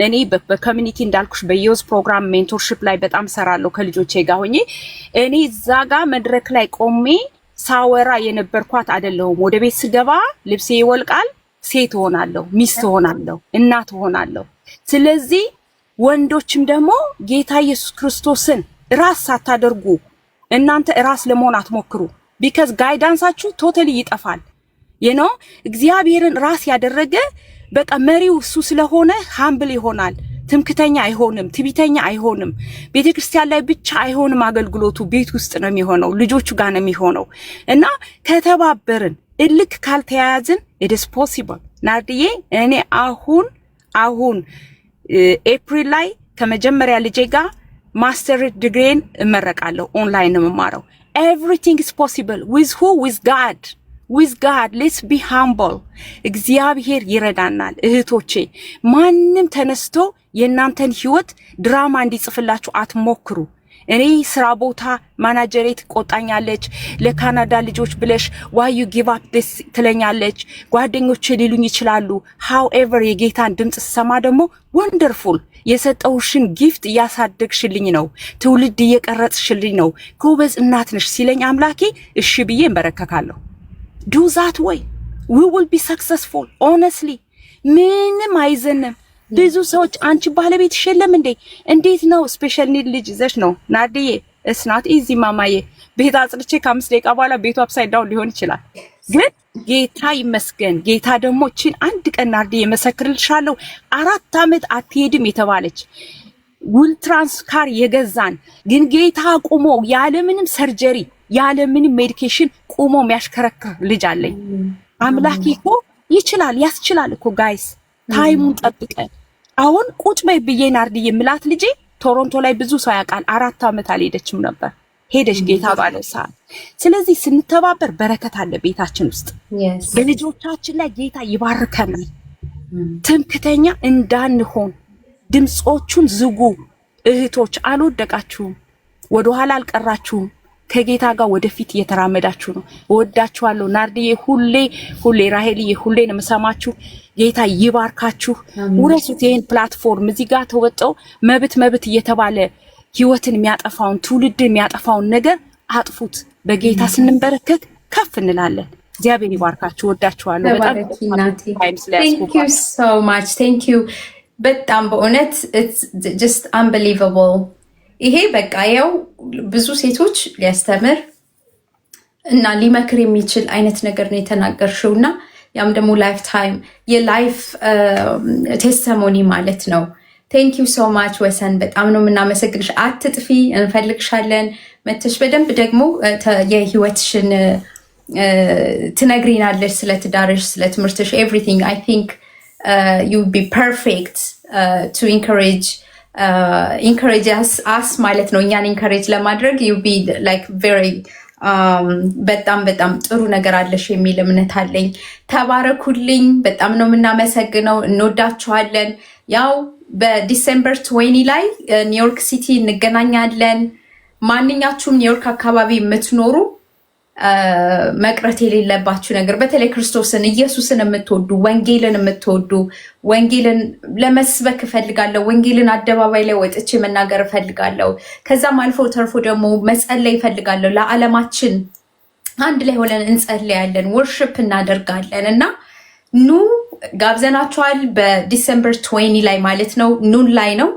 እኔ በኮሚኒቲ እንዳልኩሽ በዩዝ ፕሮግራም ሜንቶርሺፕ ላይ በጣም ሰራለሁ ከልጆቼ ጋር ሆኜ እኔ ዛጋ መድረክ ላይ ቆሜ ሳወራ የነበርኳት አይደለሁም። ወደ ቤት ስገባ ልብሴ ይወልቃል፣ ሴት ሆናለሁ፣ ሚስት ሆናለሁ፣ እናት ሆናለሁ። ስለዚህ ወንዶችም ደግሞ ጌታ ኢየሱስ ክርስቶስን ራስ ሳታደርጉ እናንተ ራስ ለመሆን አትሞክሩ። because ጋይዳንሳችሁ ቶታሊ ይጠፋል። እግዚአብሔርን ራስ ያደረገ በቃ መሪው እሱ ስለሆነ ሃምብል ይሆናል። ትምክተኛ አይሆንም፣ ትቢተኛ አይሆንም። ቤተክርስቲያን ላይ ብቻ አይሆንም አገልግሎቱ ቤት ውስጥ ነው የሚሆነው፣ ልጆቹ ጋር ነው የሚሆነው። እና ከተባበርን እልክ ካልተያያዝን it is possible ናርዲዬ እኔ አሁን ኤፕሪል ላይ ከመጀመሪያ ልጄ ጋር ማስተር ዲግሪን እመረቃለሁ። ኦንላይን ነው የምማረው። everything is possible with who? with God. Let's be humble. እግዚአብሔር ይረዳናል እህቶቼ። ማንም ተነስቶ የናንተን ህይወት ድራማ እንዲጽፍላችሁ አትሞክሩ። እኔ ስራ ቦታ ማናጀሬ ትቆጣኛለች። ለካናዳ ልጆች ብለሽ why you give up this ትለኛለች። ጓደኞቼ ሊሉኝ ይችላሉ። however የጌታን ድምጽ ሰማ ደግሞ wonderful የሰጠውሽን ጊፍት ያሳደግሽልኝ ነው። ትውልድ እየቀረጽሽልኝ ነው። ጎበዝ እናት ነሽ ሲለኝ አምላኬ እሺ ብዬ እንበረከካለሁ። do that way we will be successful honestly ምንም አይዘንም። ብዙ ሰዎች አንቺ ባለቤት ሸለም እንዴት ነው ስፔሻል ኒድ ልጅ ይዘሽ ነው ናርዲዬ it's not easy ማማዬ። ቤት አጽድቼ ከ5 ደቂቃ በኋላ ቤቱ አፕሳይድ ዳውን ሊሆን ይችላል። ግን ጌታ ይመስገን። ጌታ ደግሞ እቺን አንድ ቀን ናርዲዬ መሰክርልሻለሁ 4 አመት አትሄድም የተባለች ውልትራንስካር የገዛን ግን ጌታ ቆሞ ያለ ምንም ሰርጀሪ ያለ ምንም ሜዲኬሽን ቆሞ የሚያሽከረክር ልጅ አለኝ። አምላኬ እኮ ይችላል ያስችላል እኮ ጋይስ። ታይሙን ጠብቀን አሁን ቁጭ በይ ብዬ ናርዲዬ ምላት ልጄ ቶሮንቶ ላይ ብዙ ሰው ያውቃል 4 አመት አልሄደችም ነበር። ሄደሽ ጌታ ባለ ሰዓት። ስለዚህ ስንተባበር በረከት አለ ቤታችን ውስጥ። በልጆቻችን ላይ ጌታ ይባርከናል። ትምክተኛ እንዳንሆን ድምጾቹን ዝጉ። እህቶች አልወደቃችሁም፣ ወደኋላ አልቀራችሁም። ከጌታ ጋር ወደፊት እየተራመዳችሁ ነው። እወዳችኋለሁ። ናርዲዬ ሁሌ ራሄልዬ ሁሌ ነው የምሰማችሁ። ጌታ ይባርካችሁ። ውረሱት ይሄን ፕላትፎርም። እዚህ ጋር ተወጣው መብት እየተባለ ህይወትን የሚያጠፋውን ትውልድን የሚያጠፋውን ነገር አጥፉት። በጌታ ስንበረከክ ከፍ እንላለን። እግዚአብሔር ይባርካችሁ። ወዳችኋለሁ በጣም። Thank you so much. Thank you በጣም በእውነት it's just unbelievable። ይሄ በቃ ያው ብዙ ሴቶች ሊያስተምር እና ሊመክር የሚችል አይነት ነገር ነው የተናገርሽውና ያም ደግሞ ላይፍ ታይም የላይፍ ቴስቲሞኒ ማለት ነው። ቴንክ ዩ ሶ ማች ወሰን፣ በጣም ነው የምናመሰግንሽ። አትጥፊ፣ እንፈልግሻለን። መተሽ በደንብ ደግሞ የህይወትሽን ትነግሪናለሽ፣ ስለ ትዳርሽ፣ ስለ ትምህርትሽ ኤቭሪቲንግ። አይ ቲንክ ዩ ዊል ቢ ፐርፌክት ቱ ኢንካሬጅ አስ ማለት ነው። እኛን ኢንካሬጅ ለማድረግ ዩ ቢ ላይክ ቬሪ በጣም ጥሩ ነገር አለሽ የሚል እምነት አለኝ። ተባረኩልኝ። በጣም ነው የምናመሰግነው። እንወዳችኋለን። ያው በዲሴምበር 20 ላይ ኒውዮርክ ሲቲ እንገናኛለን። ማንኛችሁም ኒውዮርክ አካባቢ የምትኖሩ መቅረት የሌለባችሁ ነገር በተለይ ክርስቶስን ኢየሱስን የምትወዱ ወንጌልን የምትወዱ ወንጌልን ለመስበክ እፈልጋለሁ፣ ወንጌልን አደባባይ ላይ ወጥቼ መናገር እፈልጋለሁ፣ ከዛም አልፎ ተርፎ ደግሞ መጸለይ እፈልጋለሁ፣ ለዓለማችን አንድ ላይ ሆነን እንጸልያለን፣ ወርሺፕ እናደርጋለን እና ኑ ጋብዘናችኋል። በዲሴምበር 20 ላይ ማለት ነው። ኑን ላይ ነው